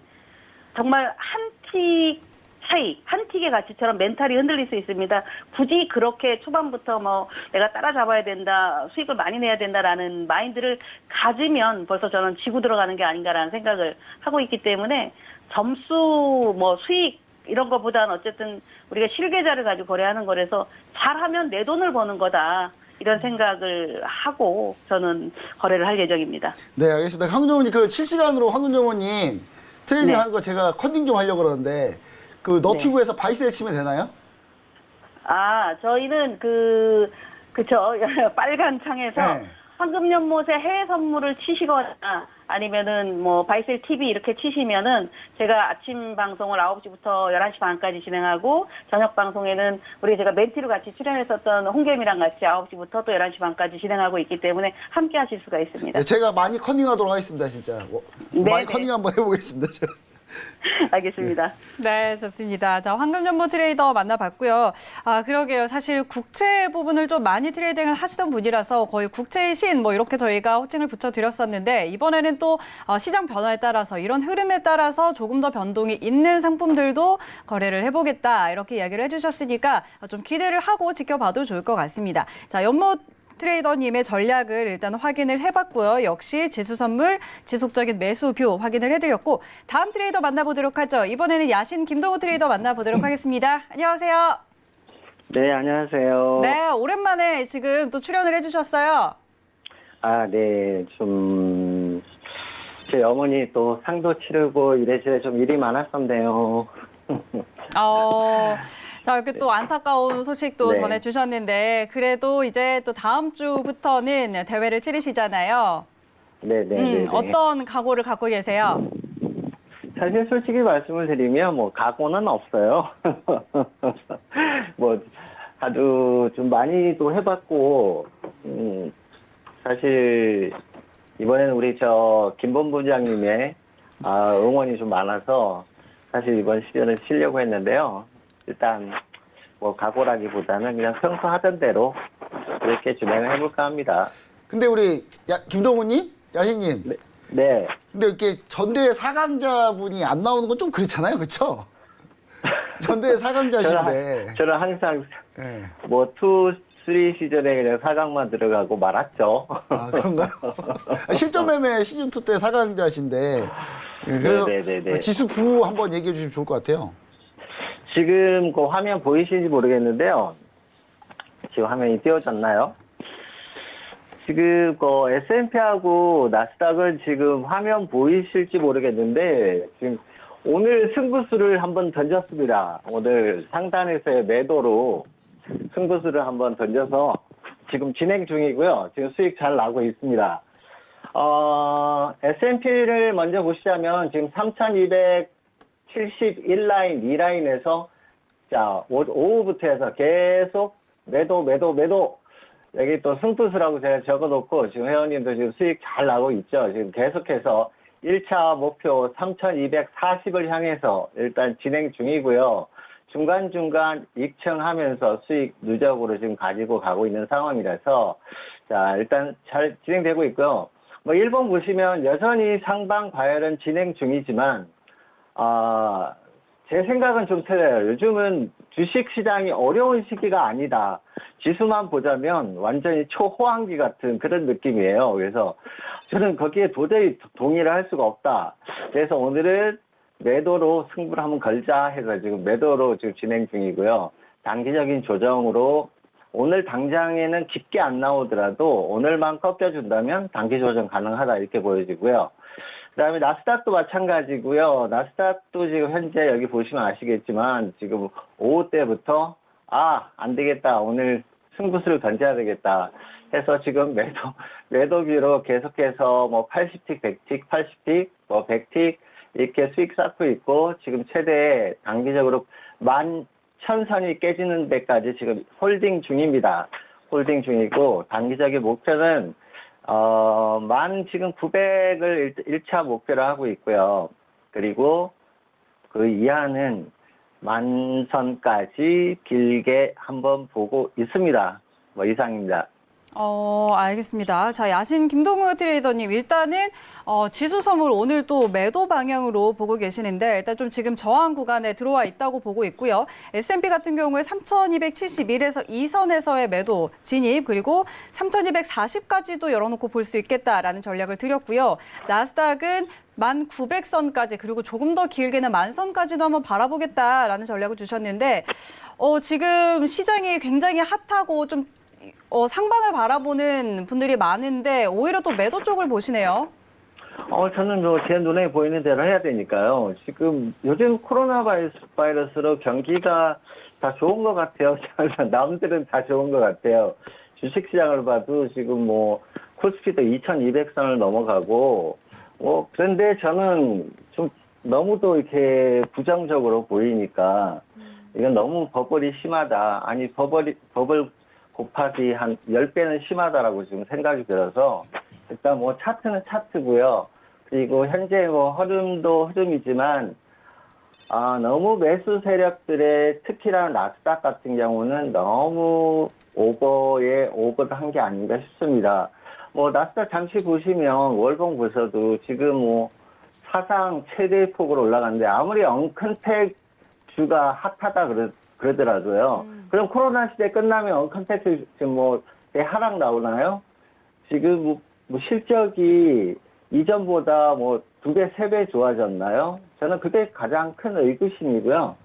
정말 한 틱의 가치처럼 멘탈이 흔들릴 수 있습니다. 굳이 그렇게 초반부터 뭐 내가 따라잡아야 된다, 수익을 많이 내야 된다라는 마인드를 가지면 벌써 저는 지고 들어가는 게 아닌가라는 생각을 하고 있기 때문에, 점수, 뭐 수익 이런 거보다는 어쨌든 우리가 실계좌를 가지고 거래하는 거라서 잘하면 내 돈을 버는 거다, 이런 생각을 하고 저는 거래를 할 예정입니다. 네, 알겠습니다. 황근조 의원님, 실시간으로 황근조 의원님 트레이딩 네. 하는 거 제가 컨닝 좀 하려고 그러는데, 너튜브에서 바이셀 치면 되나요? 저희는 그쵸. 빨간 창에서 네. 황금연못의 해외 선물을 치시거나 아니면은 뭐 바이셀 TV 이렇게 치시면은 제가 아침 방송을 9시부터 11시 반까지 진행하고, 저녁 방송에는 제가 멘티로 같이 출연했었던 홍겸이랑 같이 9시부터 또 11시 반까지 진행하고 있기 때문에 함께 하실 수가 있습니다. 네, 제가 많이 컨닝하도록 하겠습니다, 진짜. 많이 네네. 컨닝 한번 해보겠습니다, 제가. 알겠습니다. 네, 좋습니다. 자, 황금연못 트레이더 만나봤고요. 그러게요. 사실 국채 부분을 좀 많이 트레이딩을 하시던 분이라서 거의 국채의 신 뭐 이렇게 저희가 호칭을 붙여드렸었는데, 이번에는 또 시장 변화에 따라서 이런 흐름에 따라서 조금 더 변동이 있는 상품들도 거래를 해보겠다, 이렇게 이야기를 해주셨으니까 좀 기대를 하고 지켜봐도 좋을 것 같습니다. 자, 연못 트레이더님의 전략을 일단 확인을 해봤고요. 역시 지수선물 지속적인 매수뷰 확인을 해드렸고, 다음 트레이더 만나보도록 하죠. 이번에는 야신 김동우 트레이더 만나보도록 하겠습니다. 안녕하세요. 네, 안녕하세요. 네, 오랜만에 지금 또 출연을 해주셨어요. 네, 제 어머니 또 상도 치르고 이래저래 좀 일이 많았었네요. 자, 이렇게 또 안타까운 소식도 네. 전해주셨는데 그래도 이제 또 다음 주부터는 대회를 치르시잖아요. 네네네. 어떤 각오를 갖고 계세요? 사실 솔직히 말씀을 드리면 뭐 각오는 없어요. 뭐 아주 좀 많이 또 해봤고 사실 이번에는 우리 김 본부장님의 응원이 좀 많아서 사실 이번 시즌을 치려고 했는데요. 일단 뭐 각오라기보다는 그냥 평소 하던 대로 이렇게 진행을 해볼까 합니다. 근데 우리 김동훈님, 야희님. 네. 근데 이렇게 전대회 4강자분이 안 나오는 건 좀 그렇잖아요, 그렇죠? 전대회 4강자신데. 저는 항상 네. 뭐 2, 3 시즌에 그냥 4강만 들어가고 말았죠. 아, 그런가요? 실전 매매 시즌2 때 4강자신데. 그래서 네네네네. 지수 9 한번 얘기해 주시면 좋을 것 같아요. 지금 그 화면 보이시는지 모르겠는데요. 지금 화면이 띄워졌나요? 지금 그 S&P하고 나스닥은 지금 화면 보이실지 모르겠는데 지금 오늘 승부수를 한번 던졌습니다. 오늘 상단에서의 매도로 승부수를 한번 던져서 지금 진행 중이고요. 지금 수익 잘 나고 있습니다. S&P를 먼저 보시자면 지금 3,271라인, 2라인에서 자, 오후부터 해서 계속 매도. 여기 또 승부수라고 제가 적어놓고 지금 회원님도 지금 수익 잘 나고 있죠. 지금 계속해서 1차 목표 3,240을 향해서 일단 진행 중이고요. 중간중간 익청하면서 수익 누적으로 지금 가지고 가고 있는 상황이라서 자, 일단 잘 진행되고 있고요. 뭐 1번 보시면 여전히 상방 과열은 진행 중이지만 제 생각은 좀 틀려요. 요즘은 주식시장이 어려운 시기가 아니다. 지수만 보자면 완전히 초호황기 같은 그런 느낌이에요. 그래서 저는 거기에 도저히 동의를 할 수가 없다. 그래서 오늘은 매도로 승부를 한번 걸자 해서 지금 매도로 지금 진행 중이고요. 단기적인 조정으로 오늘 당장에는 깊게 안 나오더라도 오늘만 꺾여준다면 단기 조정 가능하다 이렇게 보여지고요. 그다음에 나스닥도 마찬가지고요. 나스닥도 지금 현재 여기 보시면 아시겠지만 지금 오후 때부터 안 되겠다. 오늘 승부수를 던져야 되겠다. 해서 지금 매도비로 계속해서 뭐 80틱, 100틱, 80틱, 뭐 100틱 이렇게 수익 쌓고 있고 지금 최대 단기적으로 11,000선이 깨지는 데까지 지금 홀딩 중입니다. 홀딩 중이고 단기적인 목표는 지금 900을 1차 목표로 하고 있고요. 그리고 그 이하는 10,000선까지 길게 한번 보고 있습니다. 뭐 이상입니다. 알겠습니다. 자, 야신 김동우 트레이더님, 일단은 지수 선물 오늘 또 매도 방향으로 보고 계시는데 일단 좀 지금 저항 구간에 들어와 있다고 보고 있고요. S&P 같은 경우에 3,271에서 2선에서의 매도 진입, 그리고 3,240까지도 열어놓고 볼 수 있겠다라는 전략을 드렸고요. 나스닥은 1,900선까지, 그리고 조금 더 길게는 10,000선까지도 한번 바라보겠다라는 전략을 주셨는데 지금 시장이 굉장히 핫하고 좀 상방을 바라보는 분들이 많은데 오히려 또 매도 쪽을 보시네요. 저는 제 눈에 보이는 대로 해야 되니까요. 지금 요즘 코로나 바이러스로 경기가 다 좋은 것 같아요. 남들은 다 좋은 것 같아요. 주식시장을 봐도 지금 뭐 코스피도 2,200선을 넘어가고 그런데 저는 좀 너무도 이렇게 부정적으로 보이니까 이건 너무 버블이 심하다. 아니 버블 곱하기 한 10배는 심하다라고 지금 생각이 들어서 일단 뭐 차트는 차트고요. 그리고 현재 뭐 흐름도 흐름이지만 너무 매수 세력들의 특히나 나스닥 같은 경우는 너무 오버한 게 아닌가 싶습니다. 뭐 나스닥 잠시 보시면 월봉 보셔도 지금 뭐 사상 최대 폭으로 올라갔는데 아무리 언컨택 주가 핫하다 그러더라도요. 그럼 코로나 시대 끝나면 언컨택트 지금 뭐 하락 나오나요? 지금 뭐 실적이 이전보다 뭐 2배, 3배 좋아졌나요? 저는 그게 가장 큰 의구심이고요.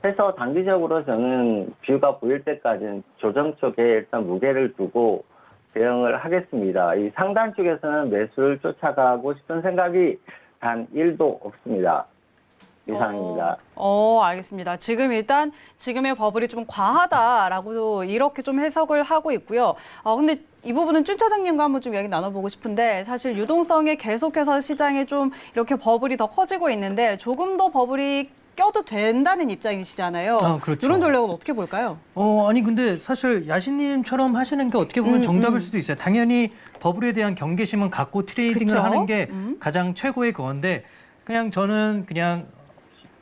해서 단기적으로 저는 뷰가 보일 때까지는 조정 쪽에 일단 무게를 두고 대응을 하겠습니다. 이 상단 쪽에서는 매수를 쫓아가고 싶은 생각이 단 1도 없습니다. 이상입니다. 알겠습니다. 지금 일단 지금의 버블이 좀 과하다라고 이렇게 좀 해석을 하고 있고요. 근데 이 부분은 준 차장님과 한번 좀 이야기 나눠보고 싶은데 사실 유동성에 계속해서 시장에 좀 이렇게 버블이 더 커지고 있는데 조금 더 버블이 껴도 된다는 입장이시잖아요. 그렇죠. 이런 전략은 어떻게 볼까요? 아니 근데 사실 야신님처럼 하시는 게 어떻게 보면 정답일 수도 있어요. 당연히 버블에 대한 경계심은 갖고 트레이딩을 그쵸? 하는 게 가장 최고의 그건데 그냥 저는 그냥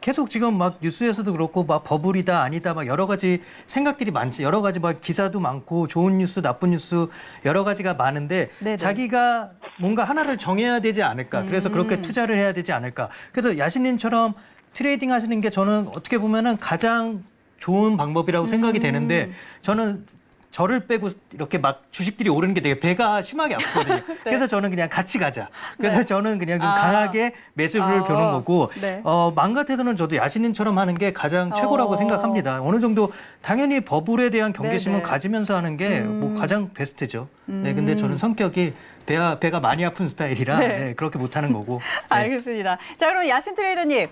계속 지금 막 뉴스에서도 그렇고 막 버블이다 아니다 막 여러 가지 생각들이 많지 여러 가지 막 기사도 많고 좋은 뉴스 나쁜 뉴스 여러 가지가 많은데 네네. 자기가 뭔가 하나를 정해야 되지 않을까 그래서 그렇게 투자를 해야 되지 않을까 그래서 야신님처럼 트레이딩 하시는 게 저는 어떻게 보면은 가장 좋은 방법이라고 생각이 되는데 저는 저를 빼고 이렇게 막 주식들이 오르는 게 되게 배가 심하게 아프거든요. 그래서 저는 그냥 같이 가자. 그래서 저는 그냥 좀 강하게 매수를 벼는 거고 네. 마음 같아서는 저도 야신님처럼 하는 게 가장 최고라고 생각합니다. 어느 정도 당연히 버블에 대한 경계심은 네네. 가지면서 하는 게 뭐 가장 베스트죠. 네, 근데 저는 성격이 배가 많이 아픈 스타일이라 네. 네, 그렇게 못하는 거고. 네. 알겠습니다. 자, 그럼 야신 트레이더님.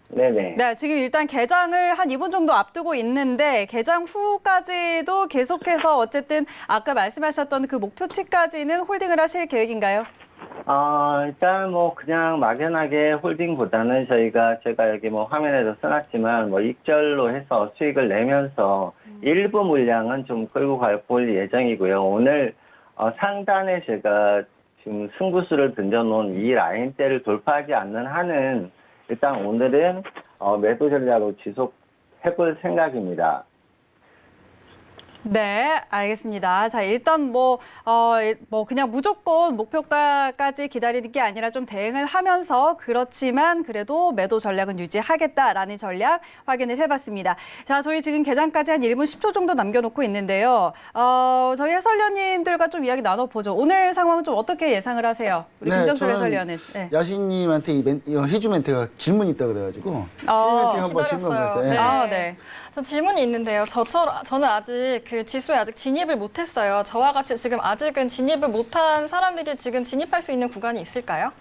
네네. 네, 지금 일단 개장을 한 2분 정도 앞두고 있는데 개장 후까지도 계속해서 어쨌든 아까 말씀하셨던 그 목표치까지는 홀딩을 하실 계획인가요? 일단 뭐 그냥 막연하게 홀딩보다는 제가 여기 뭐 화면에도 써놨지만 뭐 익절로 해서 수익을 내면서 일부 물량은 좀 끌고 볼 예정이고요. 오늘 상단에 제가 지금 승부수를 던져놓은 이 라인대를 돌파하지 않는 한은 일단 오늘은 매도 전략으로 지속해볼 생각입니다. 네, 알겠습니다. 자, 일단 뭐 그냥 무조건 목표가까지 기다리는 게 아니라 좀 대응을 하면서 그렇지만 그래도 매도 전략은 유지하겠다라는 전략 확인을 해봤습니다. 자, 저희 지금 개장까지 한 1분 10초 정도 남겨놓고 있는데요. 저희 해설위원님들과 좀 이야기 나눠보죠. 오늘 상황은 좀 어떻게 예상을 하세요? 우리 김정철 해설위원은. 네. 야신님한테 이 희주 멘트가 질문이 있다 그래가지고 희주 멘트 한번 질문해보세요. 기다렸어요. 네. 저 질문이 있는데요. 저는 아직 그 지수에 아직 진입을 못했어요. 저와 같이 지금 아직은 진입을 못한 사람들이 지금 진입할 수 있는 구간이 있을까요?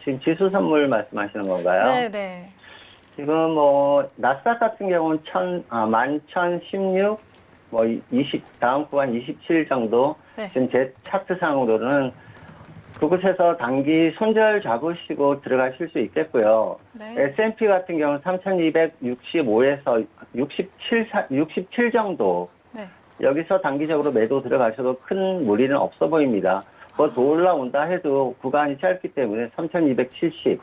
지금 지수 선물 말씀하시는 건가요? 네. 지금 뭐 나스닥 같은 경우는 11,016, 뭐 20 다음 구간 27 정도. 네. 지금 제 차트상으로는 그곳에서 단기 손절 잡으시고 들어가실 수 있겠고요. 네. S&P 같은 경우는 3,265에서 67 정도. 네. 여기서 단기적으로 매도 들어가셔도 큰 무리는 없어 보입니다. 뭐 더 올라온다 해도 구간이 짧기 때문에 3,270.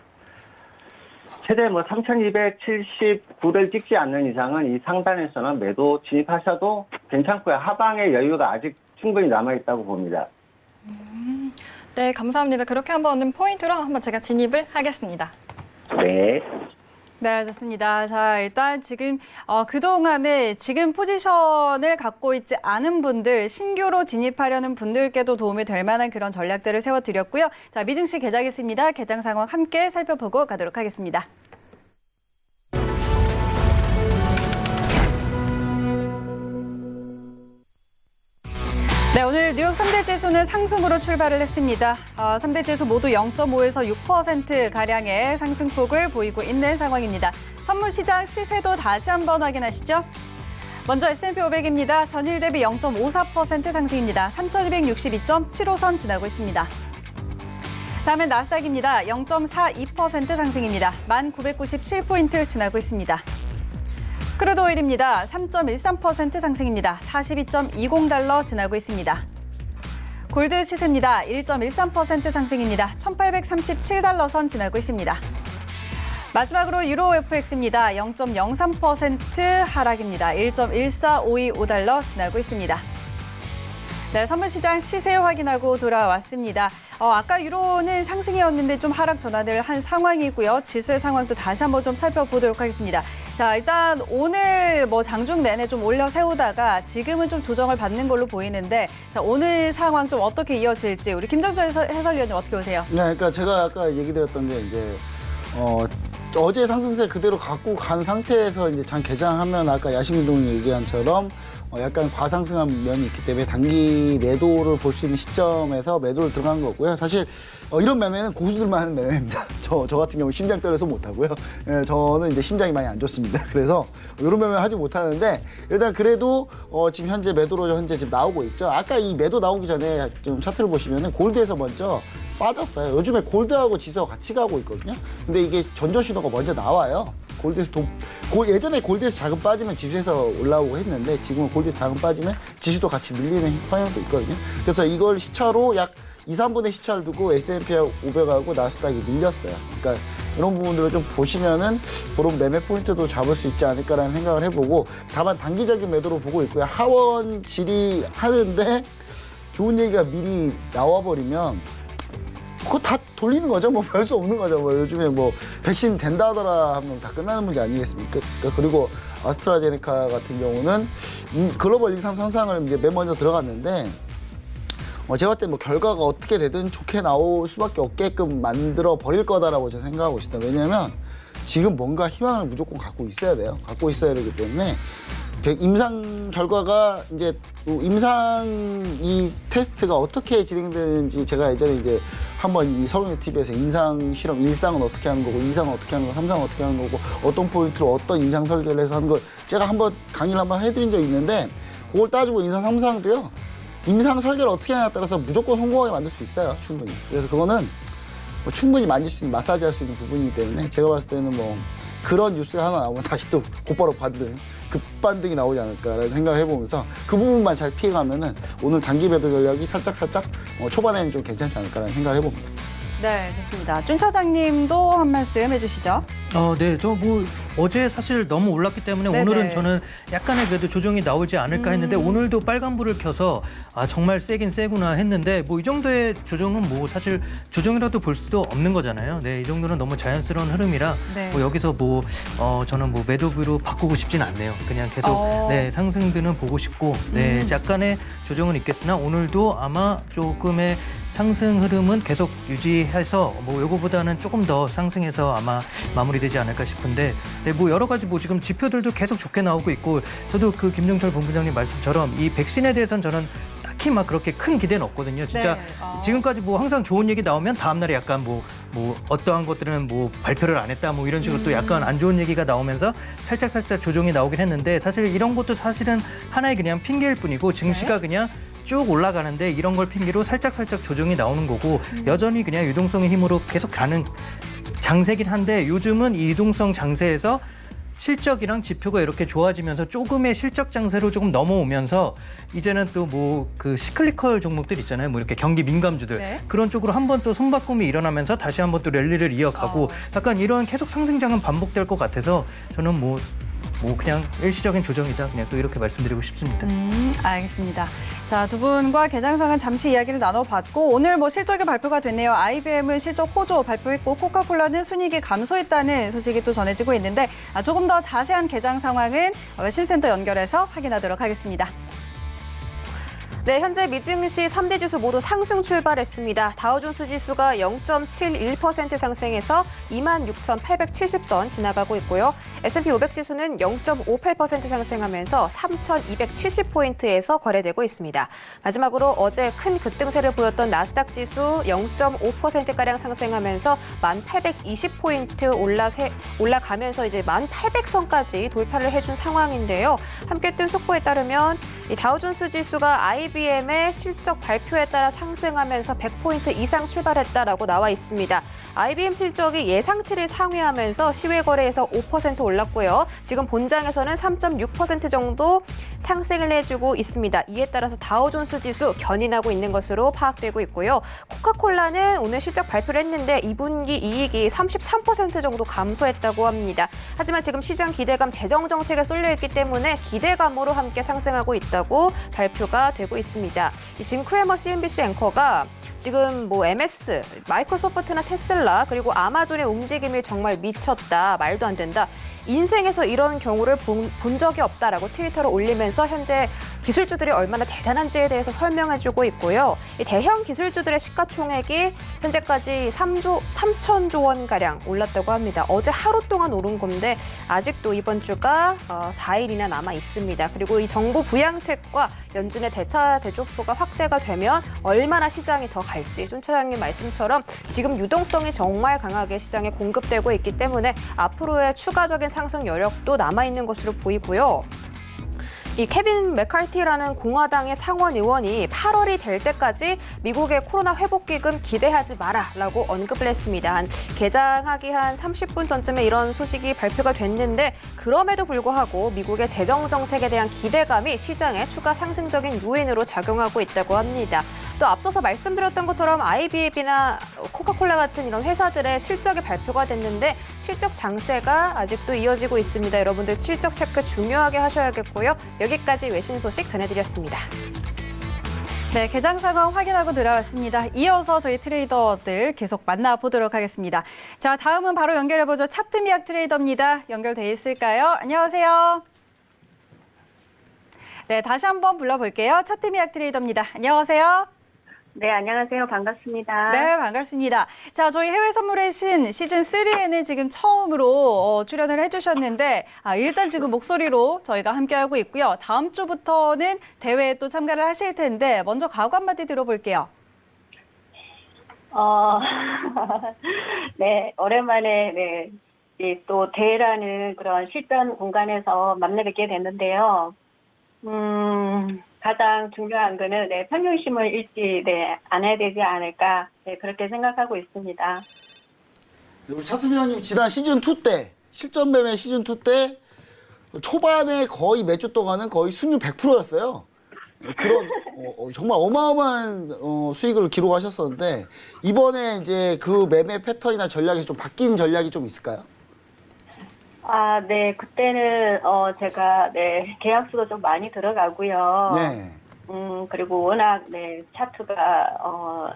최대 뭐 3,279를 찍지 않는 이상은 이 상단에서는 매도 진입하셔도 괜찮고요. 하방의 여유가 아직 충분히 남아있다고 봅니다. 네, 감사합니다. 그렇게 한번 포인트로 한번 제가 진입을 하겠습니다. 네. 네, 좋습니다. 자, 일단 지금 그동안에 지금 포지션을 갖고 있지 않은 분들, 신규로 진입하려는 분들께도 도움이 될 만한 그런 전략들을 세워드렸고요. 자, 미증시 개장했습니다. 개장 상황 함께 살펴보고 가도록 하겠습니다. 네, 오늘 뉴욕 3대 지수는 상승으로 출발을 했습니다. 3대 지수 모두 0.5에서 6%가량의 상승폭을 보이고 있는 상황입니다. 선물 시장 시세도 다시 한번 확인하시죠. 먼저 S&P 500입니다. 전일 대비 0.54% 상승입니다. 3,262.75선 지나고 있습니다. 다음은 나스닥입니다. 0.42% 상승입니다. 1,997포인트 지나고 있습니다. 크루드 오일입니다. 3.13% 상승입니다. 42.20달러 지나고 있습니다. 골드 시세입니다. 1.13% 상승입니다. 1,837달러 선 지나고 있습니다. 마지막으로 유로 FX입니다. 0.03% 하락입니다. 1.14525달러 지나고 있습니다. 네, 선물시장 시세 확인하고 돌아왔습니다. 아까 유로는 상승이었는데 좀 하락 전환을 한 상황이고요. 지수의 상황도 다시 한번 좀 살펴보도록 하겠습니다. 자, 일단 오늘 뭐 장중 내내 좀 올려 세우다가 지금은 좀 조정을 받는 걸로 보이는데, 자, 오늘 상황 좀 어떻게 이어질지 우리 김정철 해설위원님 어떻게 보세요? 네, 그러니까 제가 아까 얘기 드렸던 게 이제 어제 상승세 그대로 갖고 간 상태에서 이제 장 개장하면 아까 야신운동 얘기한처럼 약간 과상승한 면이 있기 때문에 단기 매도를 볼 수 있는 시점에서 매도를 들어간 거고요. 사실 이런 매매는 고수들만 하는 매매입니다. 저 같은 경우 심장 떨려서 못 하고요. 예, 저는 이제 심장이 많이 안 좋습니다. 그래서 이런 매매 하지 못하는데 일단 그래도 지금 현재 매도로 현재 지금 나오고 있죠. 아까 이 매도 나오기 전에 좀 차트를 보시면은 골드에서 먼저 빠졌어요. 요즘에 골드하고 지수가 같이 가고 있거든요. 근데 이게 전조 신호가 먼저 나와요. 골드에서 예전에 골드에서 자금 빠지면 지수에서 올라오고 했는데 지금은 골드에서 자금 빠지면 지수도 같이 밀리는 성향도 있거든요. 그래서 이걸 시차로 약 2, 3분의 시차를 두고 S&P 500하고 나스닥이 밀렸어요. 그러니까 이런 부분들을 좀 보시면은 그런 매매 포인트도 잡을 수 있지 않을까라는 생각을 해보고 다만 단기적인 매도로 보고 있고요. 하원 질의하는데 좋은 얘기가 미리 나와버리면 그거 다 돌리는 거죠. 뭐 별 수 없는 거죠. 뭐 요즘에 뭐 백신 된다 하더라 하면 다 끝나는 문제 아니겠습니까? 그리고 아스트라제네카 같은 경우는 글로벌 인상 선상을 이제 맨 먼저 들어갔는데 제가 봤을 때 뭐 결과가 어떻게 되든 좋게 나올 수밖에 없게끔 만들어 버릴 거다라고 저는 생각하고 있습니다. 왜냐하면 지금 뭔가 희망을 무조건 갖고 있어야 돼요. 갖고 있어야 되기 때문에 임상 결과가 이제 임상 이 테스트가 어떻게 진행되는지 제가 예전에 이제 한번 이 서울대 TV에서 임상 실험 1상은 어떻게 하는 거고 2상은 어떻게 하는 거고 3상은 어떻게 하는 거고 어떤 포인트로 어떤 임상 설계를 해서 하는 걸 제가 한번 강의를 한번 해드린 적이 있는데 그걸 따지고 임상 3상도요. 임상 설계를 어떻게 하냐에 따라서 무조건 성공하게 만들 수 있어요. 충분히. 그래서 그거는 뭐 충분히 만질 수 있는 마사지할 수 있는 부분이기 때문에 제가 봤을 때는 뭐 그런 뉴스가 하나 나오면 다시 또 곧바로 급반등이 나오지 않을까라는 생각을 해보면서 그 부분만 잘 피해가면은 오늘 단기 매도 전략이 살짝 초반에는 좀 괜찮지 않을까라는 생각을 해봅니다. 네, 좋습니다. 준 차장님도 한 말씀 해주시죠. 네, 저 뭐 어제 사실 너무 올랐기 때문에 네네. 오늘은 저는 약간의 그래도 조정이 나오지 않을까 했는데 오늘도 빨간불을 켜서 정말 세긴 세구나 했는데 뭐 이 정도의 조정은 뭐 사실 조정이라도 볼 수도 없는 거잖아요. 네, 이 정도는 너무 자연스러운 흐름이라 네. 뭐 여기서 뭐 저는 뭐 매도비로 바꾸고 싶진 않네요. 그냥 계속 네, 상승들은 보고 싶고 네, 약간의 조정은 있겠으나 오늘도 아마 조금의 상승 흐름은 계속 유지해서 뭐 요거보다는 조금 더 상승해서 아마 마무리되지 않을까 싶은데 네, 뭐 여러 가지 뭐 지금 지표들도 계속 좋게 나오고 있고 저도 그 김종철 본부장님 말씀처럼 이 백신에 대해서는 저는 딱히 막 그렇게 큰 기대는 없거든요. 진짜 네. 지금까지 뭐 항상 좋은 얘기 나오면 다음 날에 약간 뭐 어떠한 것들은 뭐 발표를 안 했다 뭐 이런 식으로 또 약간 안 좋은 얘기가 나오면서 살짝 조정이 나오긴 했는데 사실 이런 것도 사실은 하나의 그냥 핑계일 뿐이고 증시가 그냥 쭉 올라가는데 이런 걸 핑계로 살짝 조정이 나오는 거고 여전히 그냥 유동성의 힘으로 계속 가는 장세긴 한데 요즘은 이 유동성 장세에서 실적이랑 지표가 이렇게 좋아지면서 조금의 실적 장세로 조금 넘어오면서 이제는 또 뭐 그 시클리컬 종목들 있잖아요. 뭐 이렇게 경기 민감주들 네. 그런 쪽으로 한번 또 손바꿈이 일어나면서 다시 한번 또 랠리를 이어가고 약간 이런 계속 상승장은 반복될 것 같아서 저는 뭐 그냥 일시적인 조정이다. 그냥 또 이렇게 말씀드리고 싶습니다. 알겠습니다. 자, 두 분과 개장상은 잠시 이야기를 나눠봤고 오늘 뭐 실적이 발표가 됐네요. IBM은 실적 호조 발표했고 코카콜라는 순이익이 감소했다는 소식이 또 전해지고 있는데 조금 더 자세한 개장 상황은 신센터 연결해서 확인하도록 하겠습니다. 네, 현재 미증시 3대 지수 모두 상승 출발했습니다. 다우존스 지수가 0.71% 상승해서 26,870선 지나가고 있고요. S&P 500 지수는 0.58% 상승하면서 3,270포인트에서 거래되고 있습니다. 마지막으로 어제 큰 급등세를 보였던 나스닥 지수 0.5%가량 상승하면서 1,820포인트 올라가면서 이제 1,800선까지 돌파를 해준 상황인데요. 함께 뜬 속보에 따르면 이 다우존스 지수가 IBM의 실적 발표에 따라 상승하면서 100포인트 이상 출발했다라고 나와 있습니다. IBM 실적이 예상치를 상회하면서 시외 거래에서 5% 올랐고요. 지금 본장에서는 3.6% 정도 상승을 해주고 있습니다. 이에 따라서 다우존스 지수 견인하고 있는 것으로 파악되고 있고요. 코카콜라는 오늘 실적 발표를 했는데 2분기 이익이 33% 정도 감소했다고 합니다. 하지만 지금 시장 기대감 재정 정책에 쏠려 있기 때문에 기대감으로 함께 상승하고 있다고 발표가 되고 있습니다. 짐 크레머 CNBC 앵커가 지금 뭐 MS, 마이크로소프트나 테슬라 그리고 아마존의 움직임이 정말 미쳤다, 말도 안 된다. 인생에서 이런 경우를 본 적이 없다라고 트위터를 올리면서 현재 기술주들이 얼마나 대단한지에 대해서 설명해주고 있고요. 이 대형 기술주들의 시가총액이 현재까지 3천조 원가량 올랐다고 합니다. 어제 하루 동안 오른 건데 아직도 이번 주가 4일이나 남아 있습니다. 그리고 이 정부 부양책과 연준의 대차 대조표가 확대가 되면 얼마나 시장이 더 갈지 존 차장님 말씀처럼 지금 유동성이 정말 강하게 시장에 공급되고 있기 때문에 앞으로의 추가적인 상승 여력도 남아있는 것으로 보이고요. 이 케빈 맥카티라는 공화당의 상원 의원이 8월이 될 때까지 미국의 코로나 회복기금 기대하지 마라라고 언급을 했습니다. 개장하기 한 30분 전쯤에 이런 소식이 발표가 됐는데 그럼에도 불구하고 미국의 재정 정책에 대한 기대감이 시장에 추가 상승적인 요인으로 작용하고 있다고 합니다. 또 앞서서 말씀드렸던 것처럼 IBM이나 코카콜라 같은 이런 회사들의 실적이 발표가 됐는데 실적 장세가 아직도 이어지고 있습니다. 여러분들 실적 체크 중요하게 하셔야겠고요. 여기까지 외신 소식 전해드렸습니다. 네, 개장 상황 확인하고 들어왔습니다. 이어서 저희 트레이더들 계속 만나보도록 하겠습니다. 자, 다음은 바로 연결해보죠. 차트미약 트레이더입니다. 연결돼 있을까요? 안녕하세요. 네, 다시 한번 불러볼게요. 차트미약 트레이더입니다. 안녕하세요. 네, 안녕하세요. 반갑습니다. 네, 반갑습니다. 자, 저희 해외 선물의 신 시즌3에는 지금 처음으로 출연을 해주셨는데, 일단 지금 목소리로 저희가 함께하고 있고요. 다음 주부터는 대회에 또 참가를 하실 텐데, 먼저 각오 한마디 들어볼게요. 네, 오랜만에, 네, 또 대회라는 그런 실전 공간에서 만나뵙게 됐는데요. 가장 중요한 거는 네, 평균심을 잃지 않아야 되지 않을까 그렇게 생각하고 있습니다. 우리 차수미장님 지난 시즌2 때 실전 매매 시즌2 때 초반에 거의 몇 주 동안은 거의 수익률 100%였어요. 그런 정말 어마어마한 수익을 기록하셨었는데 이번에 이제 그 매매 패턴이나 전략이 좀 바뀐 전략이 좀 있을까요? 네, 그때는 제가 계약수도 좀 많이 들어가고요. 네. 그리고 워낙 차트가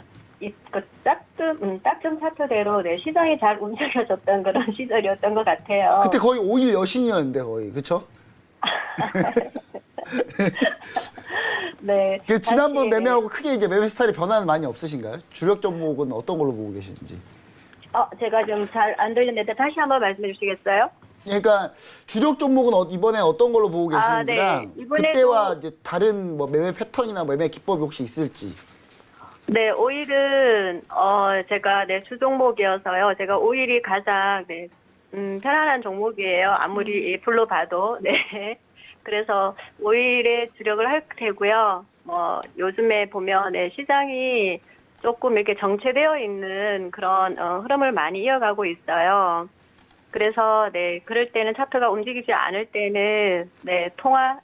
딱좀 차트대로 시장이 잘 움직여졌던 그런 시절이었던 것 같아요. 그때 거의 5일 여신이었는데 거의 그렇죠? 네. 그 지난번 매매하고 크게 이제 매매 스타일이 변화는 많이 없으신가요? 주력 종목은 어떤 걸로 보고 계시는지? 제가 좀 잘 안 들리는데 다시 한번 말씀해 주시겠어요? 그러니까 주력 종목은 이번에 어떤 걸로 보고 계시는지랑 네. 그때와 이제 다른 뭐 매매 패턴이나 매매 기법이 혹시 있을지. 네, 오일은 제가 주종목이어서요. 제가 오일이 가장 편안한 종목이에요. 아무리 풀로 봐도. 네. 그래서 오일에 주력을 할 테고요. 요즘에 보면 시장이 조금 이렇게 정체되어 있는 그런 흐름을 많이 이어가고 있어요. 그래서 그럴 때는 차트가 움직이지 않을 때는 통화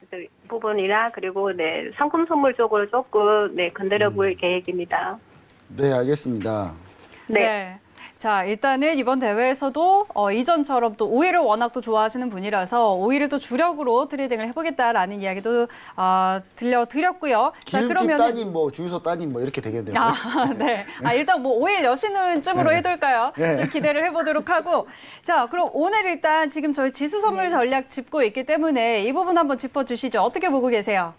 부분이나 그리고 상품 선물 쪽으로 조금 건드려 볼 계획입니다. 네, 알겠습니다. 네. 자, 일단은 이번 대회에서도 이전처럼 또 오일을 워낙 또 좋아하시는 분이라서 오일을 또 주력으로 트레이딩을 해보겠다라는 이야기도 들려드렸고요. 자, 기름집 따님, 뭐 주유소 따님 뭐 이렇게 되겠네요. 네. 일단 뭐 오일 여신을쯤으로 해둘까요? 네. 좀 기대를 해보도록 하고. 자, 그럼 오늘 일단 지금 저희 지수 선물 전략 짚고 있기 때문에 이 부분 한번 짚어주시죠. 어떻게 보고 계세요?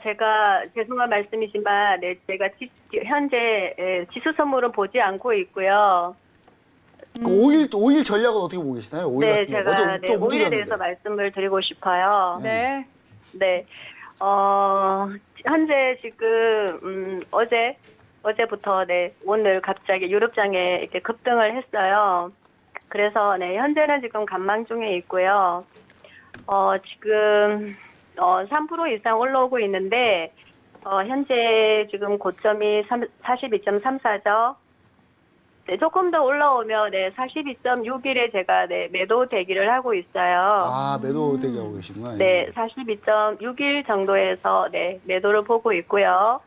제가 죄송한 말씀이지만 제가 현재 지수 선물은 보지 않고 있고요. 그 오일 전략은 어떻게 보고 계시나요? 오일 같은 거. 제가 어제 좀 오일에 움직였는데. 대해서 말씀을 드리고 싶어요. 네. 네. 현재 지금 어제부터 오늘 갑자기 유럽장에 이렇게 급등을 했어요. 그래서 현재는 지금 감망 중에 있고요. 지금 3% 이상 올라오고 있는데 현재 지금 고점이 42.34죠. 조금 더 올라오면 42.61에 제가 매도 대기를 하고 있어요. 매도 대기하고 계시구나. 네, 42.61 정도에서 매도를 보고 있고요.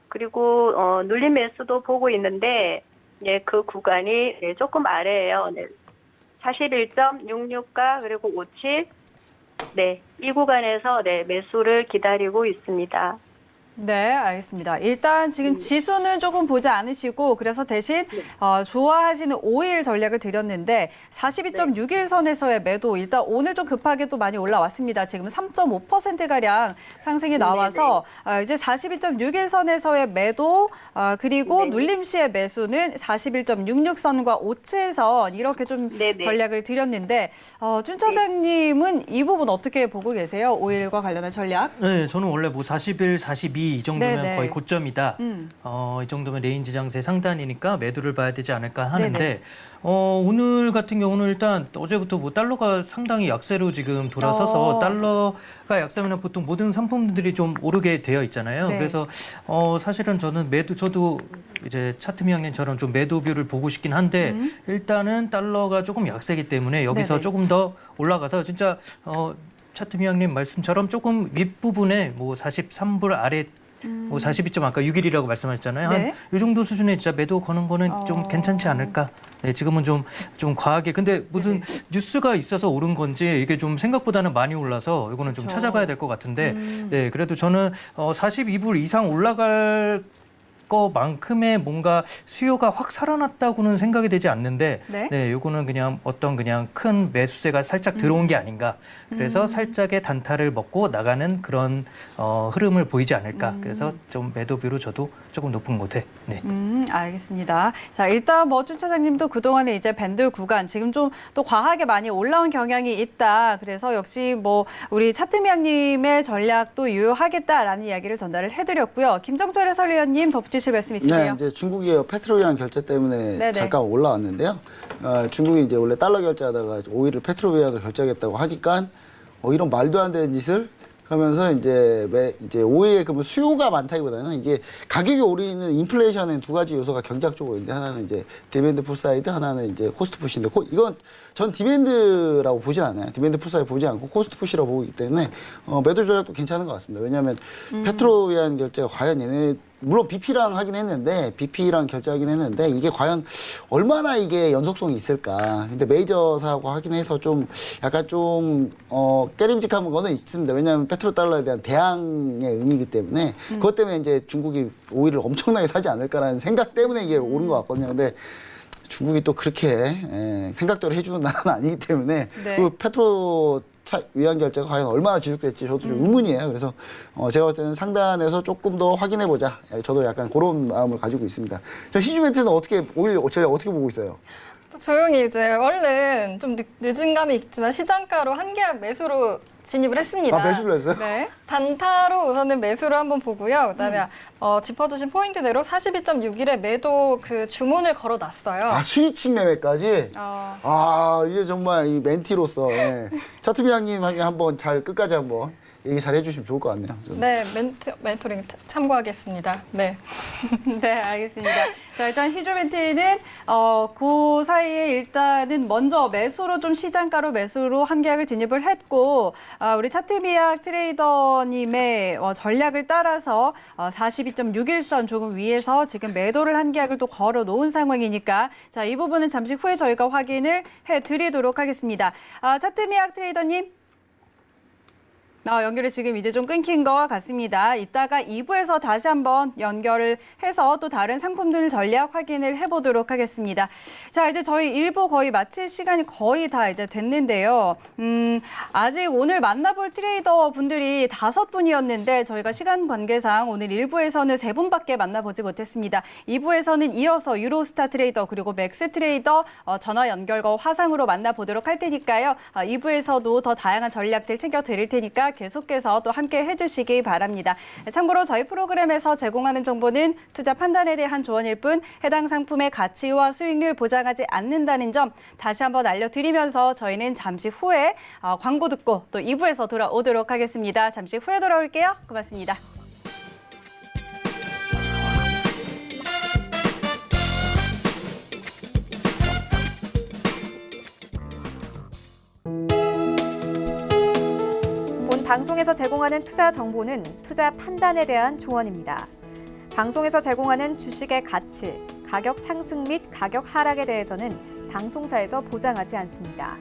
그리고 눌림 매수도 보고 있는데 그 구간이 조금 아래예요. 41.66가 그리고 57 이 구간에서 매수를 기다리고 있습니다. 네, 알겠습니다. 일단 지금 지수는 조금 보지 않으시고 그래서 대신 좋아하시는 5일 전략을 드렸는데 42.61선에서의 매도 일단 오늘 좀 급하게 또 많이 올라왔습니다. 지금 3.5%가량 상승이 나와서 이제 42.61선에서의 매도 그리고 눌림 시의 매수는 41.66선과 57선 이렇게 좀 전략을 드렸는데 준 차장님은 이 부분 어떻게 보고 계세요? 5일과 관련한 전략? 네, 저는 원래 뭐 41, 42 이 정도면 네네. 거의 고점이다. 이 정도면 레인지 장세 상단이니까 매도를 봐야 되지 않을까 하는데 네네. 오늘 같은 경우는 일단 어제부터 뭐 달러가 상당히 약세로 지금 돌아서서 달러가 약세면 보통 모든 상품들이 좀 오르게 되어 있잖아요. 네. 그래서 사실은 저는 저도 이제 차트미 형님처럼 좀 매도뷰를 보고 싶긴 한데 일단은 달러가 조금 약세기 때문에 여기서 네네. 조금 더 올라가서 진짜 차트미 형님 말씀처럼 조금 윗부분에 뭐 43불 아래 뭐 42점 아까 6일이라고 말씀하셨잖아요. 네. 한 이 정도 수준에 진짜 매도 거는 거는 좀 괜찮지 않을까. 네, 지금은 좀 과하게. 근데 무슨 뉴스가 있어서 오른 건지 이게 좀 생각보다는 많이 올라서 이거는 좀 찾아봐야 될 것 같은데. 네, 그래도 저는 42불 이상 올라갈 것만큼의 뭔가 수요가 확 살아났다고는 생각이 되지 않는데, 네. 요거는 그냥 그냥 큰 매수세가 살짝 들어온 게 아닌가. 그래서 살짝의 단타를 먹고 나가는 그런 흐름을 보이지 않을까. 그래서 좀 매도비로 저도 조금 높은 곳에. 네. 알겠습니다. 자, 일단 준 차장님도 그동안에 이제 밴드 구간 지금 좀 또 과하게 많이 올라온 경향이 있다. 그래서 역시 우리 차트미 양님의 전략도 유효하겠다라는 이야기를 전달을 해드렸고요. 김정철 해설위원님 덧붙이실 말씀 있으세요? 네, 이제 중국이 페트로비안 결제 때문에 네네. 잠깐 올라왔는데요. 중국이 이제 원래 달러 결제하다가 오히려 페트로비안을 결제하겠다고 하니까 이런 말도 안 되는 짓을 그러면서 이제 오히려 그러면 수요가 많다기보다는 이게 가격이 오르는 인플레이션엔 두 가지 요소가 경제학적으로 있는데 하나는 이제 디맨드 풀 사이드, 하나는 이제 코스트 푸시인데 이건 전 디맨드라고 보진 않아요. 디맨드 풀 사이드 보지 않고 코스트 푸시라고 보기 때문에 매도 전략도 괜찮은 것 같습니다. 왜냐하면 페트로비안 결제가 과연 얘네 물론 BP랑 하긴 했는데 BP랑 결제하긴 했는데 이게 과연 얼마나 이게 연속성이 있을까. 근데 메이저사하고 하긴 해서 좀 약간 좀 깨림직한 거는 있습니다. 왜냐하면 페트로 달러에 대한 대항의 의미이기 때문에 그것 때문에 이제 중국이 오일을 엄청나게 사지 않을까라는 생각 때문에 이게 오른 것 같거든요. 근데 중국이 또 그렇게 생각대로 해주는 나라는 아니기 때문에 그 페트로 위안 결제가 과연 얼마나 지속될지 저도 좀 의문이에요. 그래서 제가 봤을 때는 상단에서 조금 더 확인해보자. 저도 약간 그런 마음을 가지고 있습니다. 저 시주멘트는 오일 전략 어떻게 보고 있어요? 조용히 이제 얼른 좀 늦은 감이 있지만 시장가로 한 계약 매수로 진입을 했습니다. 매수를 했어요? 네. 단타로 우선은 매수를 한번 보고요. 그다음에 짚어주신 포인트대로 42.61에 매도 그 주문을 걸어놨어요. 스위칭 매매까지? 이게 정말 이 멘티로서 차트비 양님 한번 잘 끝까지 한번 얘기 잘 해주시면 좋을 것 같네요. 저는. 네, 멘토링 참고하겠습니다. 네. 네, 알겠습니다. 자, 일단 히조멘트는 그 사이에 일단은 먼저 매수로 좀 시장가로 매수로 한 계약을 진입을 했고 우리 차트미약 트레이더님의 전략을 따라서 42.61선 조금 위에서 지금 매도를 한 계약을 또 걸어 놓은 상황이니까 자, 이 부분은 잠시 후에 저희가 확인을 해드리도록 하겠습니다. 차트미약 트레이더님. 연결이 지금 이제 좀 끊긴 것 같습니다. 이따가 2부에서 다시 한번 연결을 해서 또 다른 상품들 전략 확인을 해보도록 하겠습니다. 자, 이제 저희 1부 거의 마칠 시간이 거의 다 이제 됐는데요. 아직 오늘 만나볼 트레이더 분들이 5분이었는데 저희가 시간 관계상 오늘 1부에서는 3분밖에 만나보지 못했습니다. 2부에서는 이어서 유로스타 트레이더 그리고 맥스 트레이더 전화 연결과 화상으로 만나보도록 할 테니까요. 2부에서도 더 다양한 전략들 챙겨드릴 테니까 계속해서 또 함께 해주시기 바랍니다. 참고로 저희 프로그램에서 제공하는 정보는 투자 판단에 대한 조언일 뿐 해당 상품의 가치와 수익률 보장하지 않는다는 점 다시 한번 알려드리면서 저희는 잠시 후에 광고 듣고 또 2부에서 돌아오도록 하겠습니다. 잠시 후에 돌아올게요. 고맙습니다. 방송에서 제공하는 투자 정보는 투자 판단에 대한 조언입니다. 방송에서 제공하는 주식의 가치, 가격 상승 및 가격 하락에 대해서는 방송사에서 보장하지 않습니다.